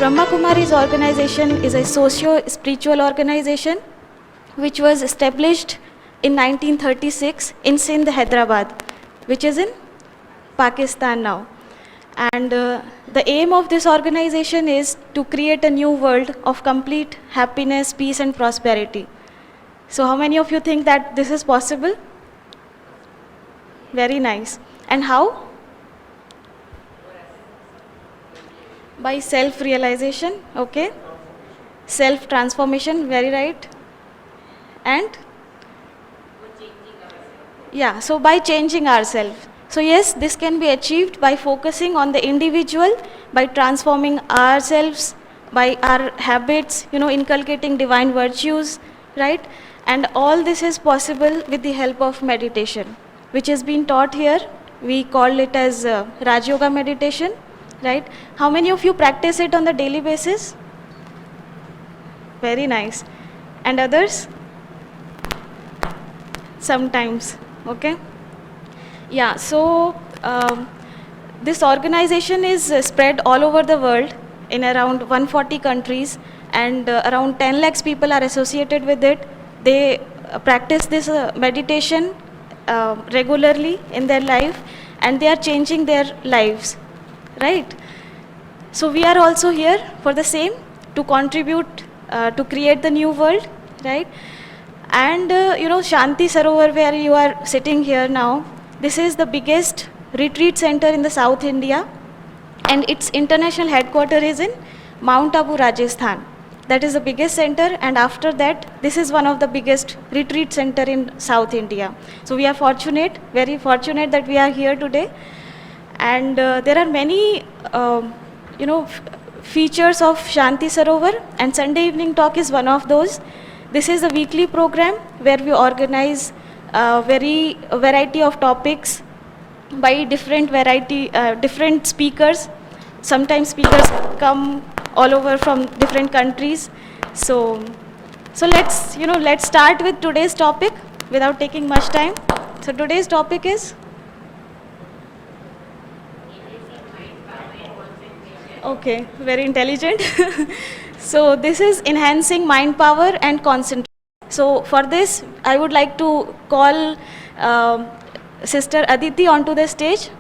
Brahma Kumaris organization is a socio-spiritual organization which was established in 1936 in Sindh, Hyderabad, which is in Pakistan now. And the aim of this organization is to create a new world of complete happiness, peace and prosperity. So how many of you think that this is possible? Very nice. And how? By self-realization, okay. Self-transformation, very right. And? Yeah, so by changing ourselves. So yes, this can be achieved by focusing on the individual, by transforming ourselves, by our habits, inculcating divine virtues, right? And all this is possible with the help of meditation, which has been taught here. We call it as Raj Yoga meditation, right? How many of you practice it on the daily basis? Very nice. And others? Sometimes, okay? Yeah, so this organization is spread all over the world in around 140 countries, and around 10 lakhs people are associated with it. They practice this meditation regularly in their life, and they are changing their lives, right? So we are also here for the same, to contribute to create the new world, right? And Shanti Sarovar, where you are sitting here now, this is the biggest retreat center in the South India, and its international headquarters is in Mount Abu, Rajasthan. That is the biggest center, and after that, this is one of the biggest retreat center in South India. So we are fortunate, very fortunate that we are here today. And there are many, features of Shanti Sarovar, and Sunday evening talk is one of those. This is a weekly program where we organize a variety of topics by different speakers. Sometimes speakers come all over from different countries. So let's start with today's topic without taking much time. So today's topic is? Okay, very intelligent. So this is enhancing mind power and concentration. So for this, I would like to call Sister Aditi onto the stage.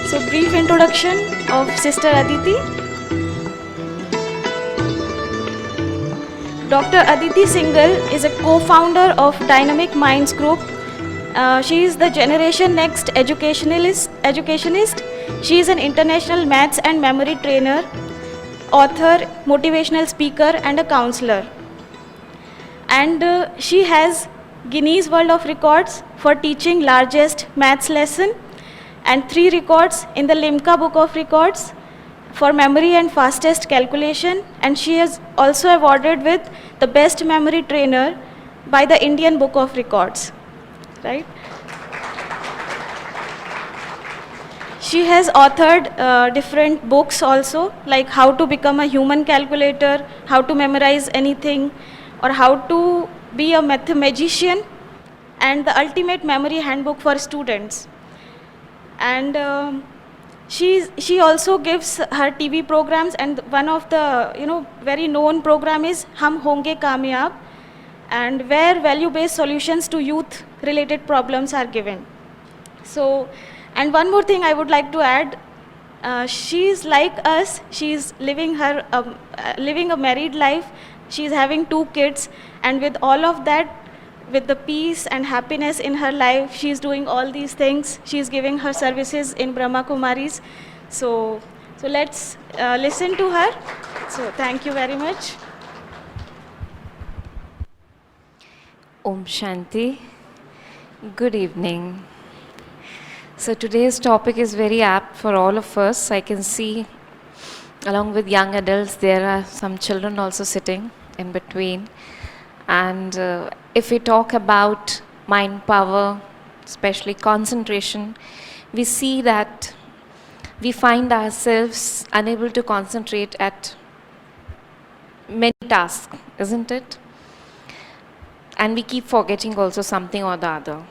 So brief introduction of Sister Aditi. Dr. Aditi is a co-founder of Dynamic Minds Group. She is the Generation Next educationist. She is an international maths and memory trainer, author, motivational speaker and a counselor. And she has Guinness World of Records for teaching largest maths lesson, and 3 records in the Limca Book of Records for memory and fastest calculation, and she is also awarded with the best memory trainer by the Indian Book of Records, right? She has authored different books also, like how to become a human calculator, how to memorize anything, or how to be a mathematician, and the ultimate memory handbook for students. And she also gives her TV programs, and one of the very known program is Hum Honge Kamyab, and where value-based solutions to youth-related problems are given. So, and one more thing I would like to add, she's like us. She's living a married life. She's having 2 kids, and with all of that, with the peace and happiness in her life, she's doing all these things. She's giving her services in Brahma Kumaris. So let's listen to her. So thank you very much. Om Shanti. Good evening. So today's topic is very apt for all of us. I can see along with young adults, there are some children also sitting in between. And if we talk about mind power, especially concentration, we see that we find ourselves unable to concentrate at many tasks, isn't it? And we keep forgetting also something or the other.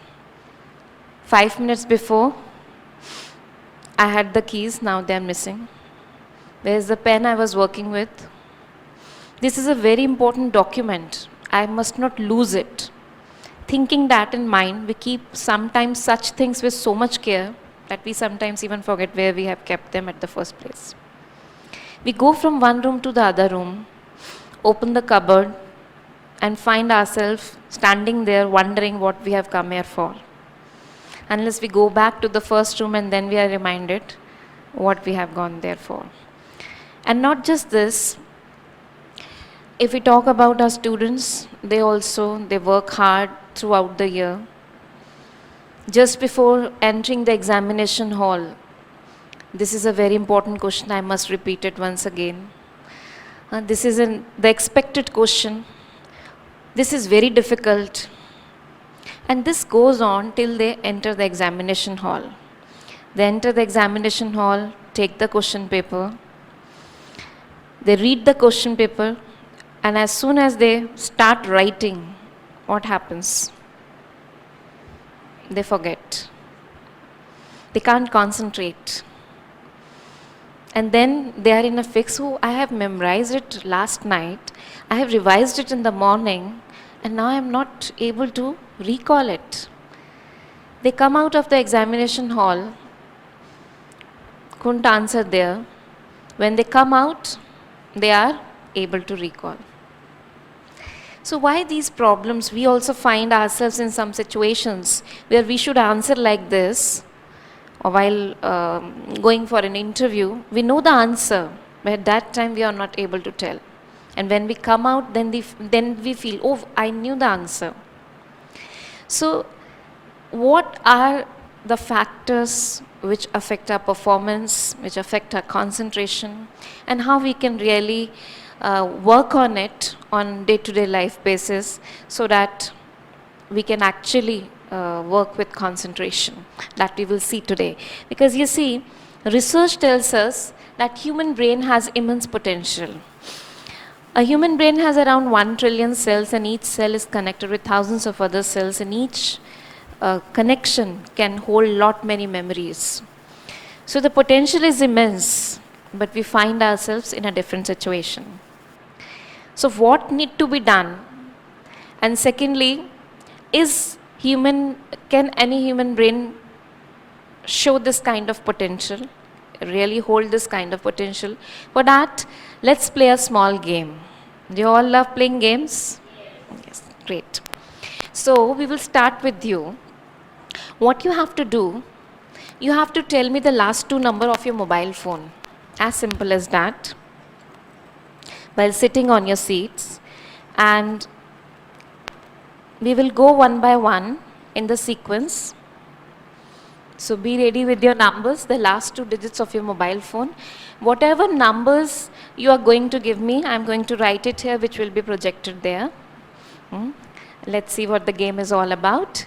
5 minutes before, I had the keys, now they're missing. Where's the pen I was working with? This is a very important document. I must not lose it. Thinking that in mind, we keep sometimes such things with so much care that we sometimes even forget where we have kept them at the first place. We go from one room to the other room, open the cupboard, and find ourselves standing there wondering what we have come here for. Unless we go back to the first room and then we are reminded what we have gone there for. And not just this, if we talk about our students, they work hard throughout the year. Just before entering the examination hall, this is a very important question, I must repeat it once again. This is the expected question. This is very difficult. And this goes on till they enter the examination hall. They enter the examination hall, take the question paper. They read the question paper, and as soon as they start writing, what happens? They forget. They can't concentrate. And then they are in a fix. Oh, I have memorized it last night. I have revised it in the morning, and now I am not able to recall it. They come out of the examination hall, couldn't answer there. When they come out, they are able to recall. So why these problems? We also find ourselves in some situations where we should answer like this, or while going for an interview, we know the answer, but at that time we are not able to tell. And when we come out, then we feel, oh, I knew the answer. So what are the factors which affect our performance, which affect our concentration, and how we can really work on it on day-to-day life basis so that we can actually work with concentration, that we will see today. Because you see, research tells us that human brain has immense potential. A human brain has around 1 trillion cells, and each cell is connected with thousands of other cells, and each connection can hold many memories. So the potential is immense, but we find ourselves in a different situation. So what need to be done? And secondly, can any human brain show this kind of potential, really hold this kind of potential? For that, let's play a small game. Do you all love playing games? Yes, great. So we will start with you. What you have to do, you have to tell me the last 2 numbers of your mobile phone. As simple as that. While sitting on your seats, and we will go one by one in the sequence. So be ready with your numbers, the last 2 digits of your mobile phone. Whatever numbers you are going to give me, I am going to write it here, which will be projected there. Let's see what the game is all about.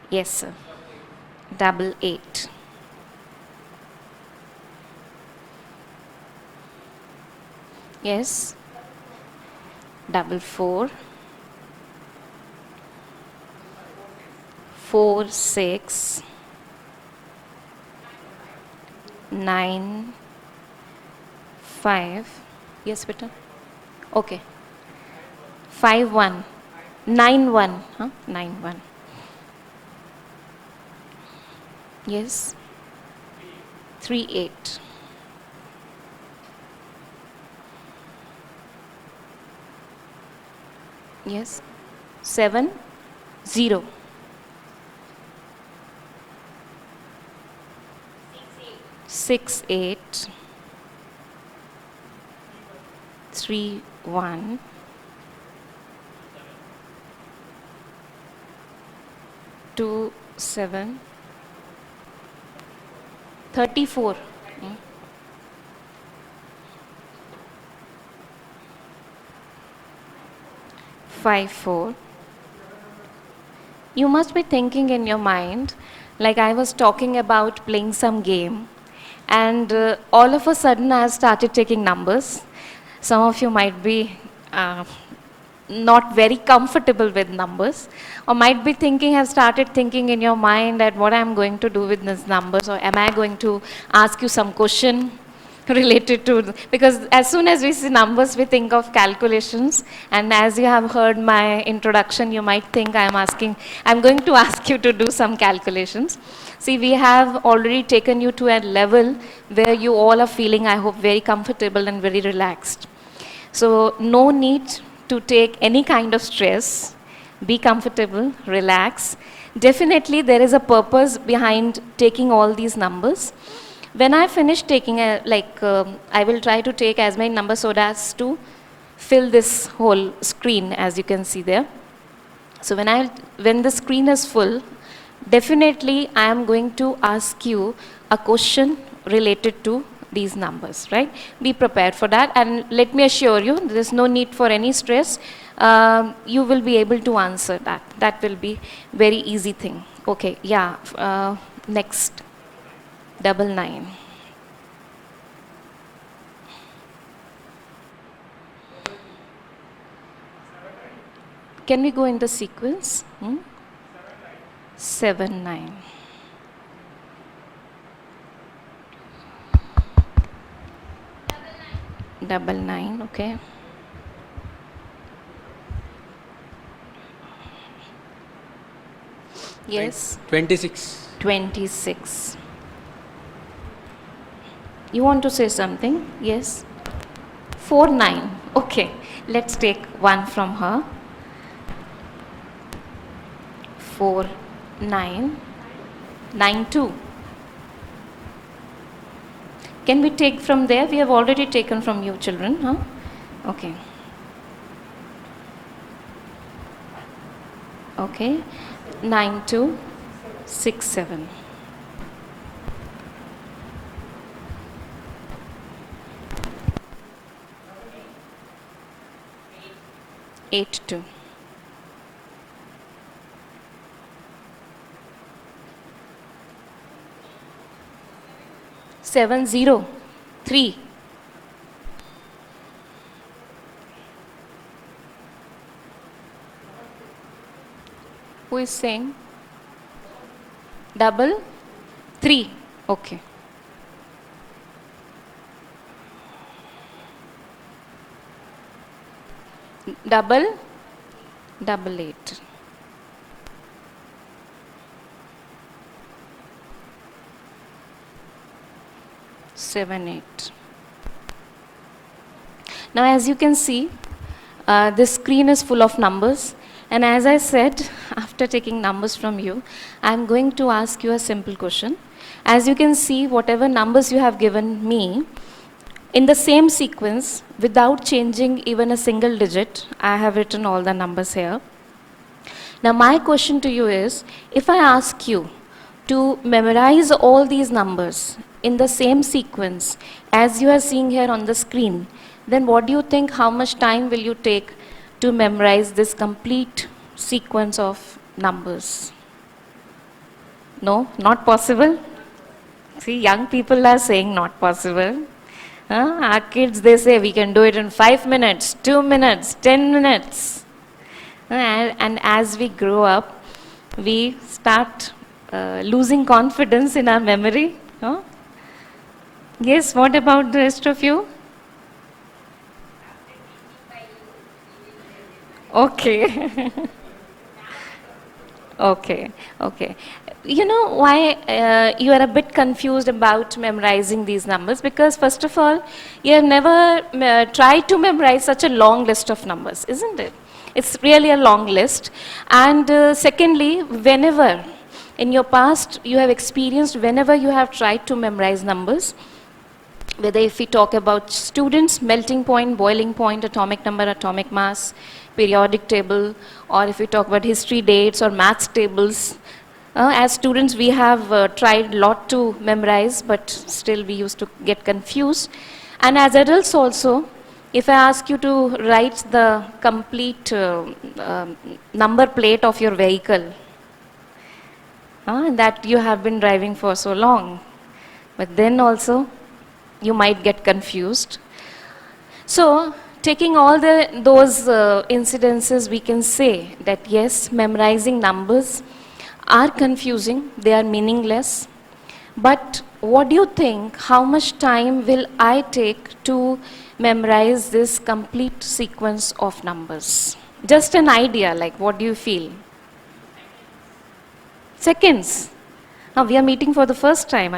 Yes, sir. 88. Yes. 44. 4, 6. 9, 5. Yes, beta. Okay. 5, 1. 9, 1. 9, 1. Yes. 3, 8. Yes. 7, 0. 6, 8. 3, 1. 2, 7. 34. 5, 4. You must be thinking in your mind, like I was talking about playing some game, and all of a sudden I have started taking numbers. Some of you might be not very comfortable with numbers, or might be thinking, have started thinking in your mind that what I'm going to do with these numbers, or am I going to ask you some question related to, because as soon as we see numbers, we think of calculations, and as you have heard my introduction, you might think I'm going to ask you to do some calculations. See, we have already taken you to a level where you all are feeling, I hope, very comfortable and very relaxed. So no need to take any kind of stress. Be comfortable, relax. Definitely there is a purpose behind taking all these numbers. When I finish taking, I will try to take as many numbers so as to fill this whole screen, as you can see there. So when the screen is full, definitely I am going to ask you a question related to these numbers, right? Be prepared for that, and let me assure you, there is no need for any stress. You will be able to answer that. That will be very easy thing. Okay, yeah, next. 99. Can we go in the sequence? 7, 9. Double 9, okay. Yes. 26. 26. You want to say something? Yes. 4, 9. Okay. Let's take one from her. 4, 9. 9, 2. Can we take from there? We have already taken from you children, huh? Okay. Okay. 9, 2, 6, 7. 8, 2. 7, 0, 3. Who is saying? Double 3. Okay. Double 8. 7, 8. Now, as you can see, this screen is full of numbers. And as I said, after taking numbers from you, I'm going to ask you a simple question. As you can see, whatever numbers you have given me, in the same sequence, without changing even a single digit, I have written all the numbers here. Now, my question to you is, if I ask you to memorize all these numbers in the same sequence as you are seeing here on the screen, then what do you think, how much time will you take to memorize this complete sequence of numbers? No, not possible? See, young people are saying not possible. Our kids, they say we can do it in 5 minutes, 2 minutes, 10 minutes. And as we grow up, we start losing confidence in our memory. Yes, what about the rest of you? Okay. Okay, okay. You know why you are a bit confused about memorizing these numbers? Because first of all, you have never tried to memorize such a long list of numbers, isn't it? It's really a long list. And secondly, whenever in your past you have experienced, whenever you have tried to memorize numbers, whether if we talk about students, melting point, boiling point, atomic number, atomic mass, periodic table, or if we talk about history dates or maths tables, as students we have tried a lot to memorize, but still we used to get confused. And as adults also, if I ask you to write the complete number plate of your vehicle that you have been driving for so long, but then also you might get confused. So taking all those incidences, we can say that yes, memorizing numbers are confusing, they are meaningless. But what do you think? How much time will I take to memorize this complete sequence of numbers? Just an idea, like what do you feel? Seconds. We are meeting for the first time.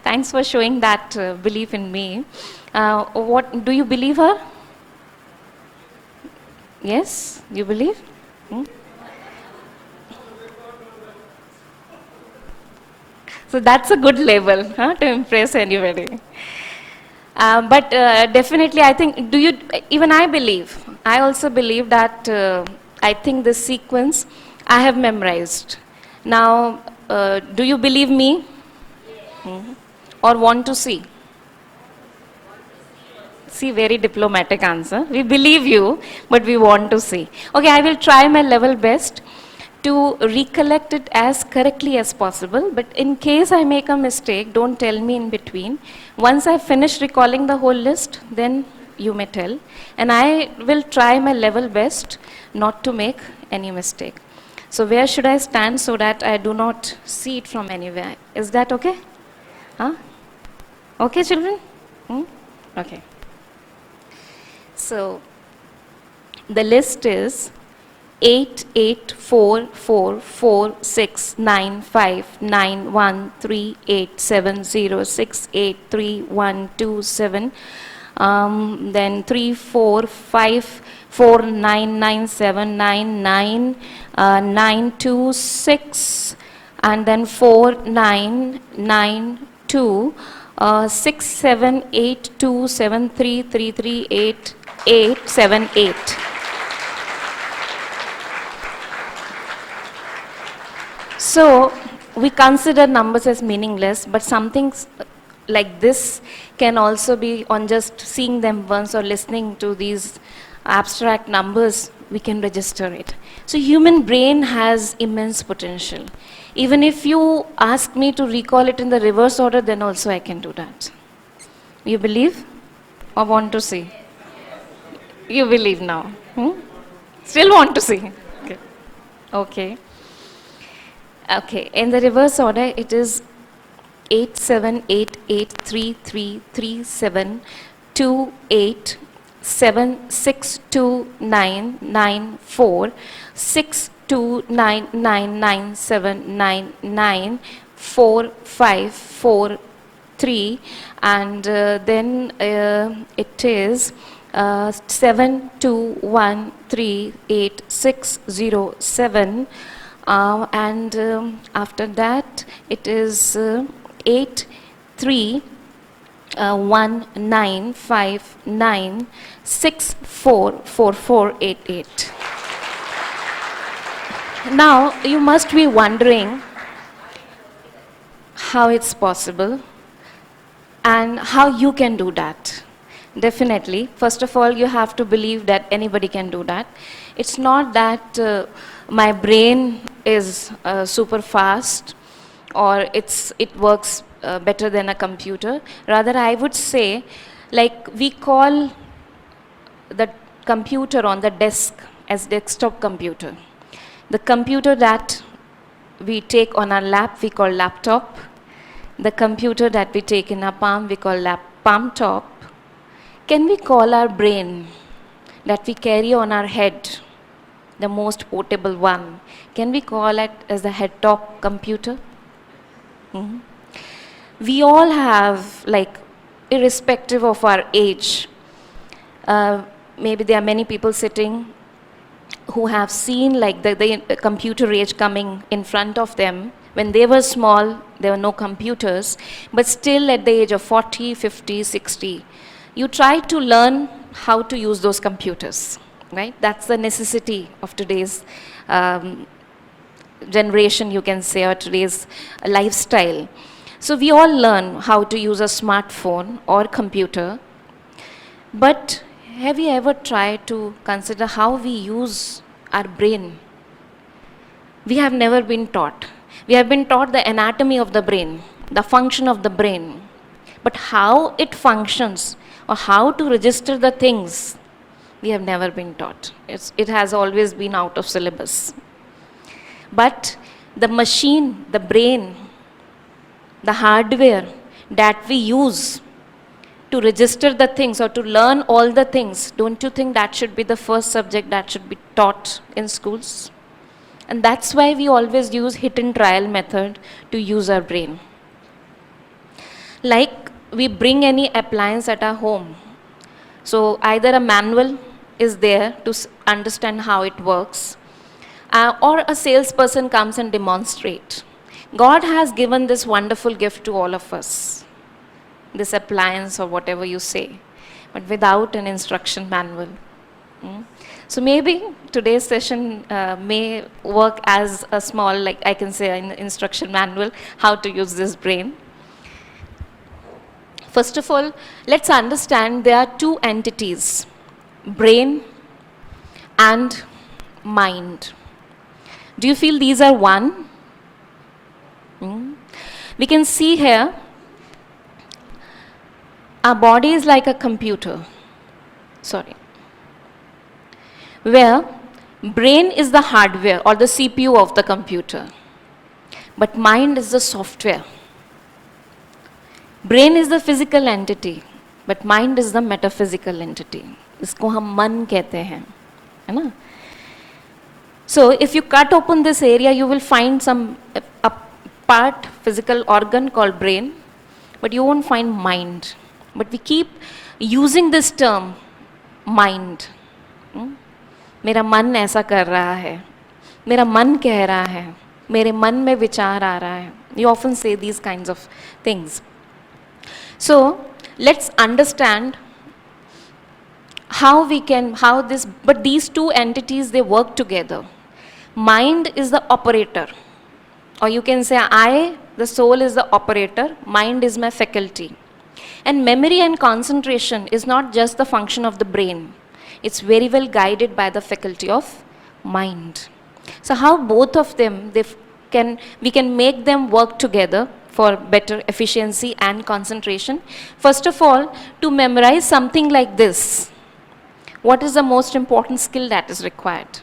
Thanks for showing that belief in me. What do you believe her? Yes, you believe? Hmm? So that's a good level to impress anybody. But definitely, I think, even I believe, I also believe that I think this sequence I have memorized. Now, do you believe me? Mhm. Or want to see? See, very diplomatic answer. We believe you, but we want to see. Okay, I will try my level best to recollect it as correctly as possible, but in case I make a mistake, don't tell me in between. Once I finish recalling the whole list, then you may tell. And I will try my level best not to make any mistake. So where should I stand so that I do not see it from anywhere? Is that okay? Huh? Okay, children? Hmm? Okay. So the list is 88444695913870683127. Then 345499799 and then 4992 678273338878. So we consider numbers as meaningless, but something like this can also be on just seeing them once or listening to these abstract numbers, we can register it. So human brain has immense potential. Even if you ask me to recall it in the reverse order, then also I can do that. You believe or want to see? You believe now. Still want to see? Okay. Okay. Okay, in the reverse order, it is 878833762999745443, and then it is 72138607. And after that, it is 831959644488. Now, you must be wondering how it's possible and how you can do that. Definitely. First of all, you have to believe that anybody can do that. It's not that my brain is super fast or it works better than a computer. Rather, I would say, like we call the computer on the desk as desktop computer. The computer that we take on our lap, we call laptop. The computer that we take in our palm, we call palm top. Can we call our brain that we carry on our head, the most portable one, can we call it as the head top computer? We all have, like, irrespective of our age, maybe there are many people sitting who have seen like the computer age coming in front of them. When they were small, there were no computers, but still at the age of 40, 50, 60, you try to learn how to use those computers, right? That's the necessity of today's generation, you can say, or today's lifestyle. So we all learn how to use a smartphone or computer, but have you ever tried to consider how we use our brain? We have never been taught. We have been taught the anatomy of the brain, the function of the brain. But how it functions or how to register the things, we have never been taught. It has always been out of syllabus. But the machine, the brain, the hardware that we use to register the things or to learn all the things, don't you think that should be the first subject that should be taught in schools? And that's why we always use hit and trial method to use our brain. Like we bring any appliance at our home. So either a manual is there to understand how it works, or a salesperson comes and demonstrate. God has given this wonderful gift to all of us, this appliance or whatever you say, but without an instruction manual. So maybe today's session may work as a small, like I can say, an instruction manual, how to use this brain. First of all, let's understand there are two entities, brain and mind. Do you feel these are one? We can see here, our body is like a computer, where brain is the hardware or the CPU of the computer, but mind is the software. Brain is the physical entity, but mind is the metaphysical entity. इसको हम मन कहते हैं, है ना? So if you cut open this area, you will find a part, physical organ called brain, but you won't find mind. But we keep using this term, mind. मेरा मन ऐसा कर रहा है, मेरा मन कह रहा है, मेरे मन में विचार आ रहा है. You often say these kinds of things. So let's understand but these two entities, they work together. Mind is the operator, or you can say the soul is the operator, mind is my faculty. And memory and concentration is not just the function of the brain, it's very well guided by the faculty of mind. So how both of them, we can make them work together for better efficiency and concentration. First of all, to memorize something like this, what is the most important skill that is required?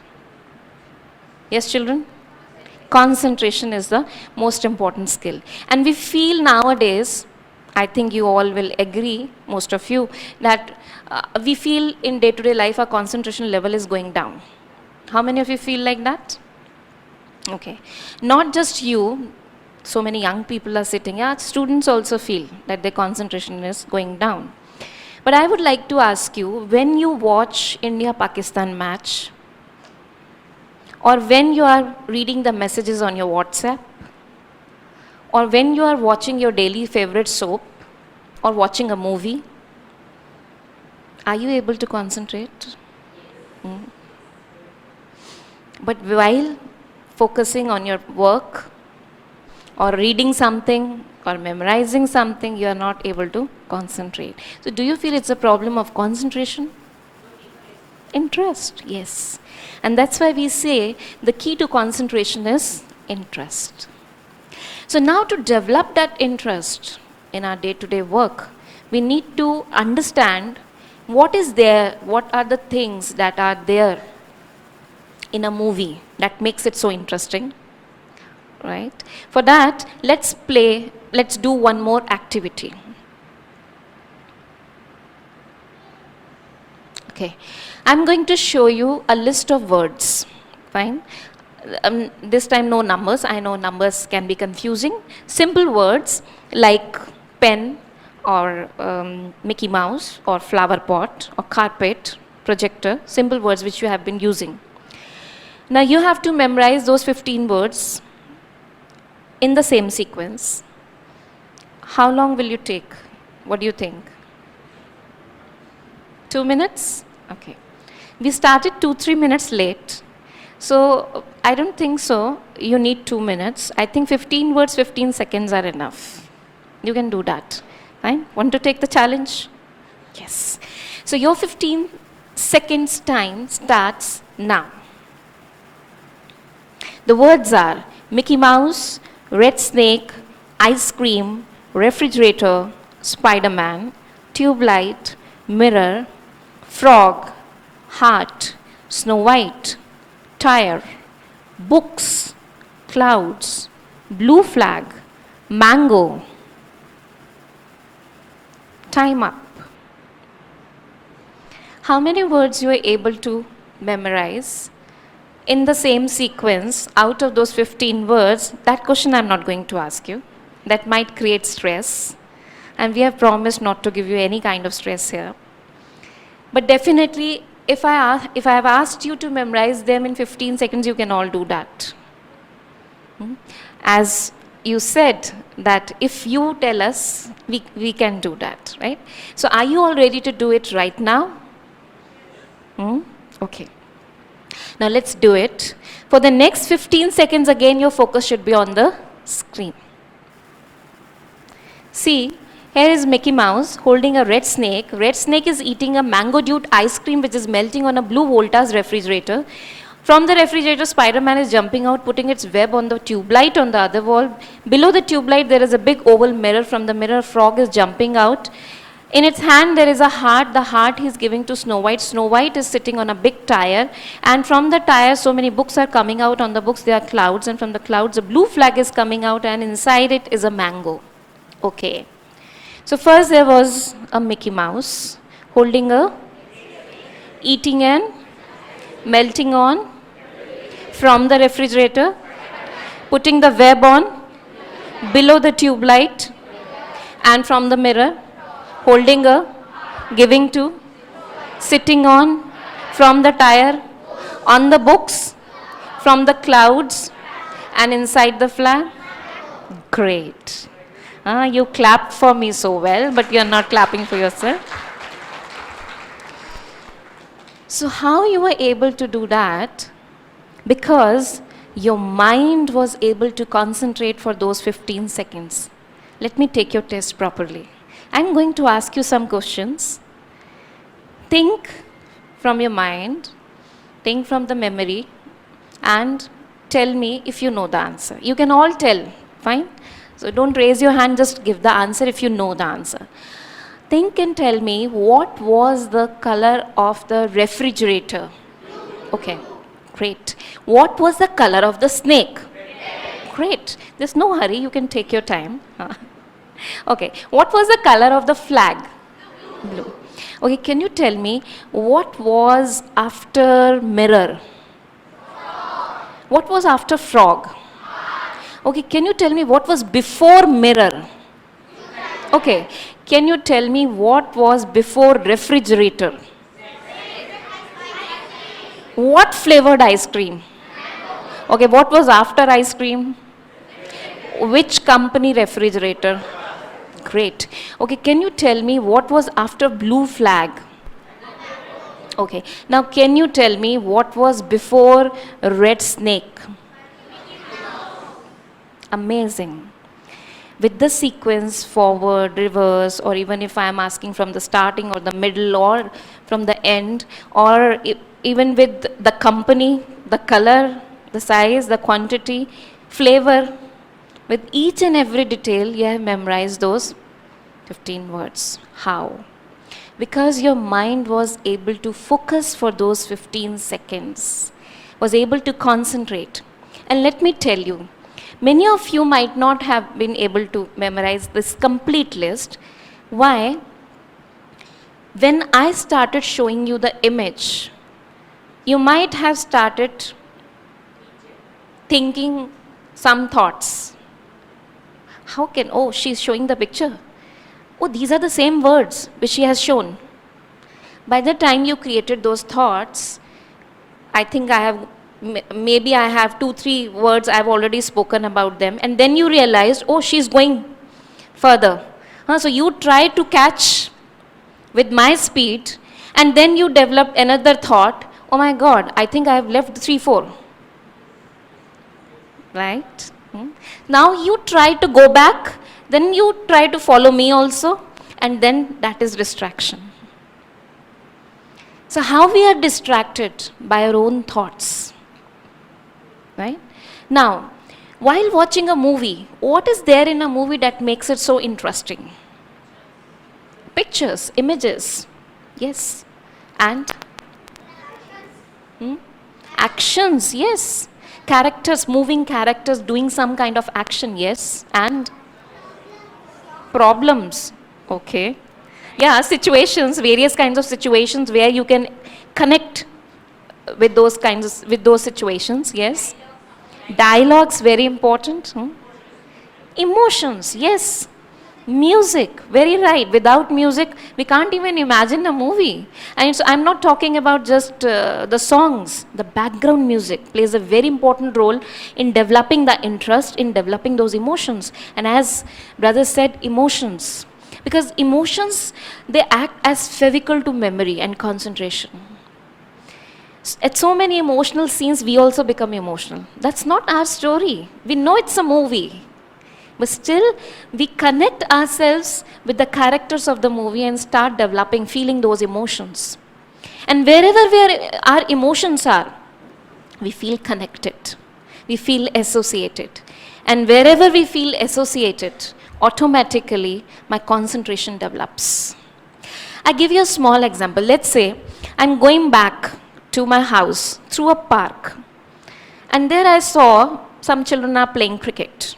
Yes, children? Concentration is the most important skill. And we feel nowadays, I think you all will agree, most of you, that we feel in day-to-day life our concentration level is going down. How many of you feel like that? Okay. Not just you, so many young people are sitting, students also feel that their concentration is going down. But I would like to ask you, when you watch India-Pakistan match, or when you are reading the messages on your WhatsApp, or when you are watching your daily favorite soap, or watching a movie, are you able to concentrate? But while focusing on your work, or reading something, or memorizing something, you are not able to concentrate. So do you feel it's a problem of concentration? Interest, yes. And that's why we say the key to concentration is interest. So now to develop that interest in our day-to-day work, we need to understand what is there, what are the things that are there in a movie that makes it so interesting, right? For that, let's do one more activity. Okay, I'm going to show you a list of words, fine? This time no numbers, I know numbers can be confusing. Simple words like pen or Mickey Mouse or flower pot or carpet, projector, simple words which you have been using. Now you have to memorize those 15 words in the same sequence. How long will you take? What do you think? 2 minutes? Okay. We started 2-3 minutes late. So I don't think so. You need 2 minutes. I think 15 words, 15 seconds are enough. You can do that. Fine? Want to take the challenge? Yes. So your 15 seconds time starts now. The words are Mickey Mouse, red snake, ice cream, refrigerator, Spider-Man, tube light, mirror, frog, heart, Snow White, tire, books, clouds, blue flag, mango. Time up. How many words you are able to memorize in the same sequence out of those 15 words? That question I'm not going to ask you. That might create stress. And we have promised not to give you any kind of stress here. But definitely, if I have asked you to memorize them in 15 seconds, you can all do that. As you said that if you tell us, we can do that, right? So are you all ready to do it right now? Okay. Now let's do it. For the next 15 seconds, again, your focus should be on the screen. See, here is Mickey Mouse holding a red snake. Red snake is eating a mango dude ice cream which is melting on a blue Voltas refrigerator. From the refrigerator, Spider-Man is jumping out, putting its web on the tube light on the other wall. Below the tube light, there is a big oval mirror. From the mirror, a frog is jumping out. In its hand, there is a heart. The heart he is giving to Snow White. Snow White is sitting on a big tire. And from the tire, so many books are coming out. On the books, there are clouds. And from the clouds, a blue flag is coming out. And inside it is a mango. Okay. So first there was a Mickey Mouse holding a, eating and melting on from the refrigerator, putting the web on below the tube light, and from the mirror, holding a, giving to, sitting on, from the tire, on the books, from the clouds, and inside the flag. Great. You clapped for me so well, but you're not clapping for yourself. So how you were able to do that? Because your mind was able to concentrate for those 15 seconds. Let me take your test properly. I'm going to ask you some questions. Think from your mind, think from the memory, and tell me if you know the answer. You can all tell, fine? So don't raise your hand, just give the answer if you know the answer. Think and tell me what was the color of the refrigerator? Okay, great. What was the color of the snake? Great. There's no hurry, you can take your time. Okay, what was the color of the flag? Blue. Okay, can you tell me what was after mirror? What was after frog? Okay, can you tell me what was before mirror? Okay, can you tell me what was before refrigerator? What flavored ice cream? Okay, what was after ice cream? Which company refrigerator? Great. Okay, can you tell me what was after blue flag? Okay, now can you tell me what was before red snake? Amazing. With the sequence forward, reverse, or even if I am asking from the starting or the middle or from the end, or even with the company, the color, the size, the quantity, flavor, with each and every detail you have memorized those 15 words. How? Because your mind was able to focus for those 15 seconds, was able to concentrate. And let me tell you, many of you might not have been able to memorize this complete list. Why? When I started showing you the image, you might have started thinking some thoughts. How can, oh, she's showing the picture. Oh, these are the same words which she has shown. By the time you created those thoughts, I think maybe I have 2-3 words I've already spoken about them, and then you realized, oh, she's going further. So you try to catch with my speed, and then you developed another thought, oh my God, I think I've left 3-4. Right? Now you try to go back, then you try to follow me also, and then that is distraction. So how we are distracted by our own thoughts. Right? Now, while watching a movie, what is there in a movie that makes it so interesting? Pictures, images. Yes. And actions, yes. Characters, moving characters doing some kind of action, yes. And problems, okay. Yeah, situations, various kinds of situations where you can connect with those kinds of, with those situations, yes. Dialogues, very important. Emotions, yes. Music, very right. Without music, we can't even imagine a movie. And so I'm not talking about just the songs. The background music plays a very important role in developing the interest, in developing those emotions. And as brother said, emotions. Because emotions, they act as vehicle to memory and concentration. At so many emotional scenes, we also become emotional. That's not our story. We know it's a movie. But still, we connect ourselves with the characters of the movie and start developing, feeling those emotions. And wherever our emotions are, we feel connected. We feel associated. And wherever we feel associated, automatically my concentration develops. I give you a small example. Let's say I'm going back to my house through a park. And there I saw some children are playing cricket.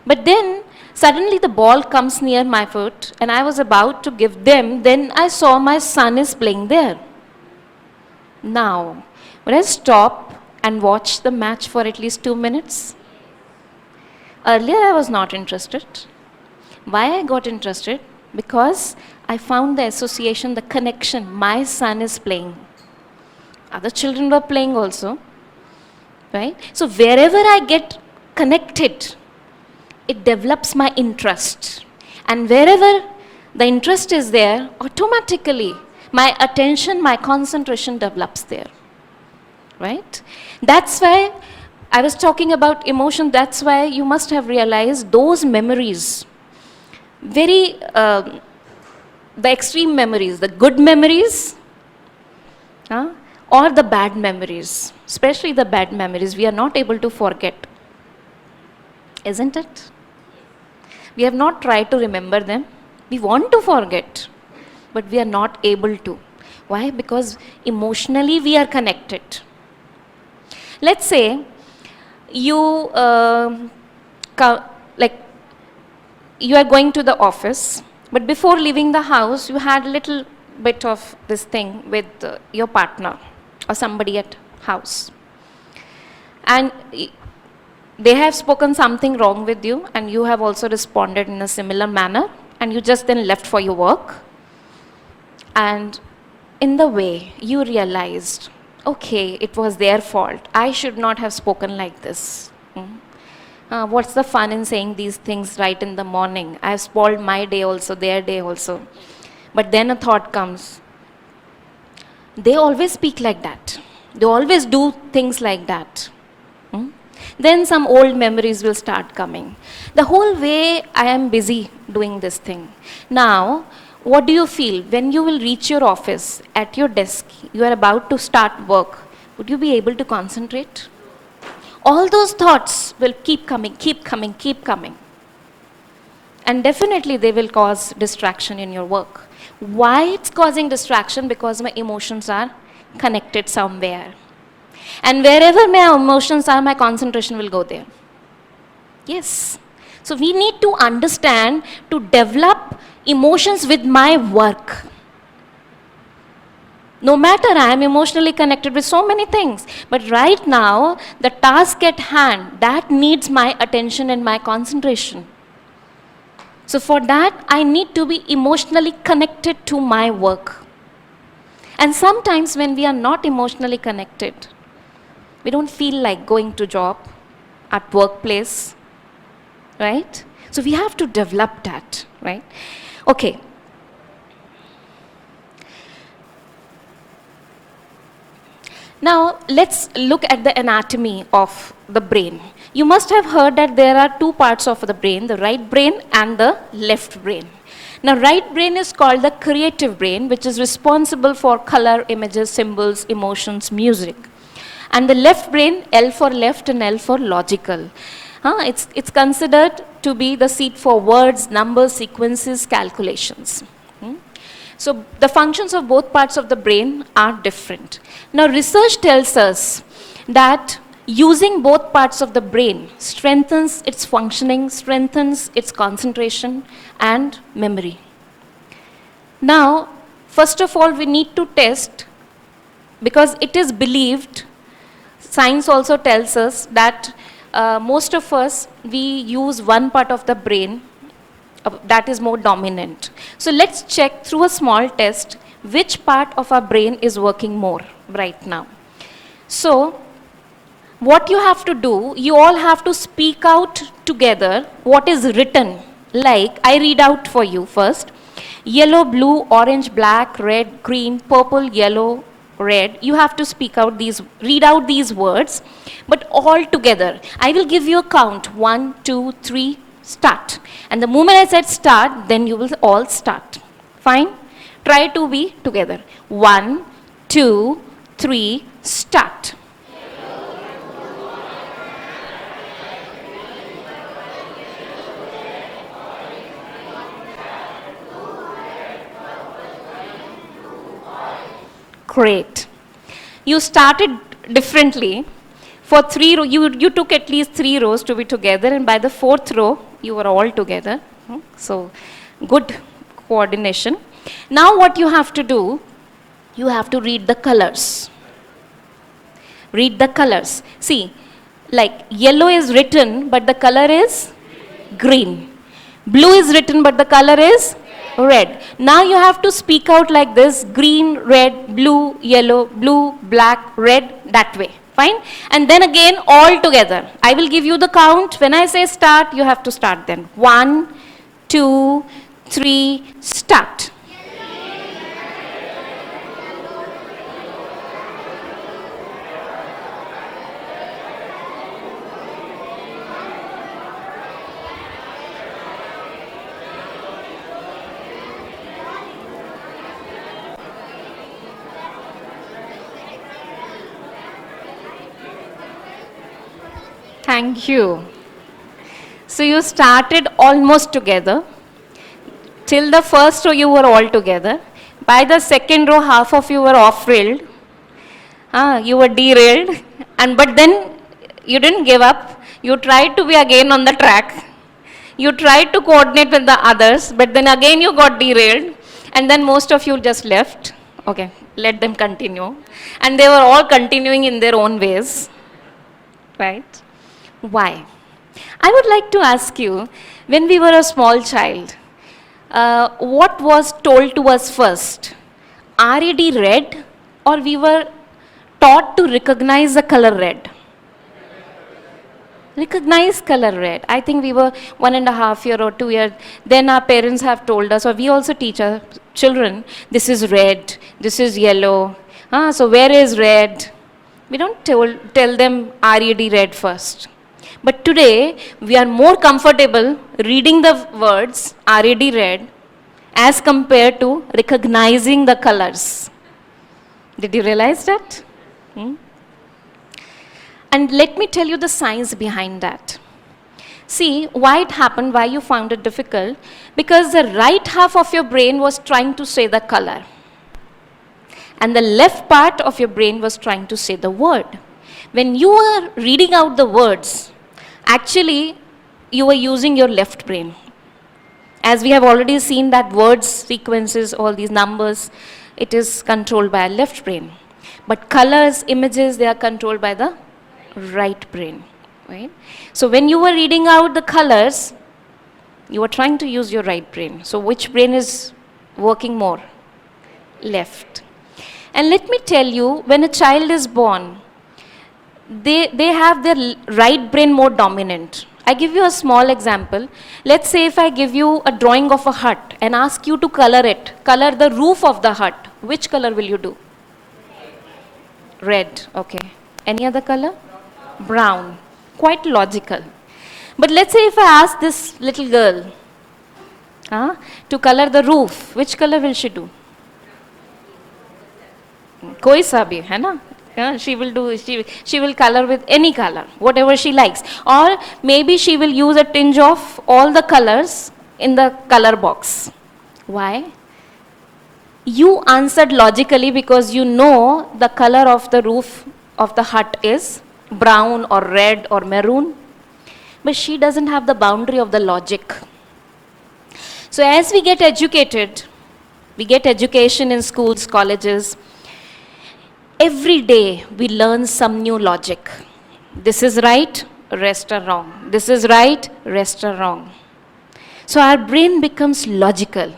But then suddenly the ball comes near my foot and I was about to give them, then I saw my son is playing there. Now, would I stop and watch the match for at least 2 minutes? Earlier I was not interested. Why I got interested? Because I found the association, the connection. My son is playing. Other children were playing also. Right? So wherever I get connected, it develops my interest. And wherever the interest is there, automatically my attention, my concentration develops there. Right? That's why I was talking about emotion. That's why you must have realized those memories, very, the extreme memories, the good memories, or the bad memories, especially the bad memories, we are not able to forget. Isn't it? We have not tried to remember them. We want to forget, but we are not able to. Why? Because emotionally we are connected. Let's say you, you are going to the office, but before leaving the house, you had a little bit of this thing with your partner or somebody at house. And they have spoken something wrong with you and you have also responded in a similar manner and you just then left for your work. And in the way you realized, okay, it was their fault. I should not have spoken like this. What's the fun in saying these things right in the morning? I have spoiled my day also, their day also. But then a thought comes, they always speak like that. They always do things like that. Then some old memories will start coming. The whole way I am busy doing this thing. Now, what do you feel? When you will reach your office, at your desk, you are about to start work, would you be able to concentrate? All those thoughts will keep coming, keep coming, keep coming. And definitely they will cause distraction in your work. Why it's causing distraction? Because my emotions are connected somewhere. And wherever my emotions are, my concentration will go there. Yes. So we need to understand to develop emotions with my work. No matter, I am emotionally connected with so many things. But right now, the task at hand, that needs my attention and my concentration. So for that, I need to be emotionally connected to my work. And sometimes when we are not emotionally connected, we don't feel like going to job, at workplace, right? So we have to develop that, right? Okay. Now, let's look at the anatomy of the brain. You must have heard that there are two parts of the brain, the right brain and the left brain. Now, right brain is called the creative brain, which is responsible for color, images, symbols, emotions, music. And the left brain, L for left and L for logical. It's considered to be the seat for words, numbers, sequences, calculations. So the functions of both parts of the brain are different. Now research tells us that using both parts of the brain strengthens its functioning, strengthens its concentration and memory. Now, first of all, we need to test, because it is believed, science also tells us that most of us, we use one part of the brain that is more dominant. So let's check through a small test which part of our brain is working more right now. So what you have to do, you all have to speak out together what is written. Like, I read out for you first. Yellow, blue, orange, black, red, green, purple, yellow, red. You have to speak out these, read out these words, but all together. I will give you a count. 1, 2, 3, start. And the moment I said start, then you will all start. Fine? Try to be together. 1, 2, 3, start. Great. You started differently. For 3 rows, you took at least 3 rows to be together, and by the 4th row, you were all together. So, good coordination. Now what you have to do, you have to read the colors. Read the colors. See, like yellow is written, but the color is green. Blue is written, but the color is red. Now you have to speak out like this: green, red, blue, yellow, blue, black, red, that way. Fine? And then again all together. I will give you the count. When I say start, you have to start then. 1, 2, 3, start. Thank you. So you started almost together. Till the first row you were all together. By the second row, half of you were off-railed. You were derailed. But then you didn't give up. You tried to be again on the track. You tried to coordinate with the others, but then again you got derailed. And then most of you just left. Okay, let them continue. And they were all continuing in their own ways. Right? Why? I would like to ask you, when we were a small child, what was told to us first? RED, red, or we were taught to recognize the color red? Recognize color red. I think we were 1.5 years or 2 years. Then our parents have told us, or we also teach our children, this is red, this is yellow. So where is red? We don't tell them RED, red first. But today, we are more comfortable reading the words RED, red, as compared to recognizing the colors. Did you realize that? And let me tell you the science behind that. See, why it happened, why you found it difficult? Because the right half of your brain was trying to say the color. And the left part of your brain was trying to say the word. When you were reading out the words, actually, you were using your left brain. As we have already seen that words, sequences, all these numbers, it is controlled by our left brain. But colors, images, they are controlled by the right brain. Right? So when you were reading out the colors, you were trying to use your right brain. So which brain is working more? Left. And let me tell you, when a child is born, they have their right brain more dominant. I give you a small example. Let's say if I give you a drawing of a hut and ask you to color it, color the roof of the hut, which color will you do? Red, okay. Any other color? Brown. Quite logical. But let's say if I ask this little girl to color the roof, which color will she do? कोई सा भी है ना, She will color with any color, whatever she likes. Or maybe she will use a tinge of all the colors in the color box. Why? You answered logically because you know the color of the roof of the hut is brown or red or maroon. But she doesn't have the boundary of the logic. So as we get educated, we get education in schools, colleges. Every day we learn some new logic. This is right, rest are wrong. This is right, rest are wrong. So our brain becomes logical.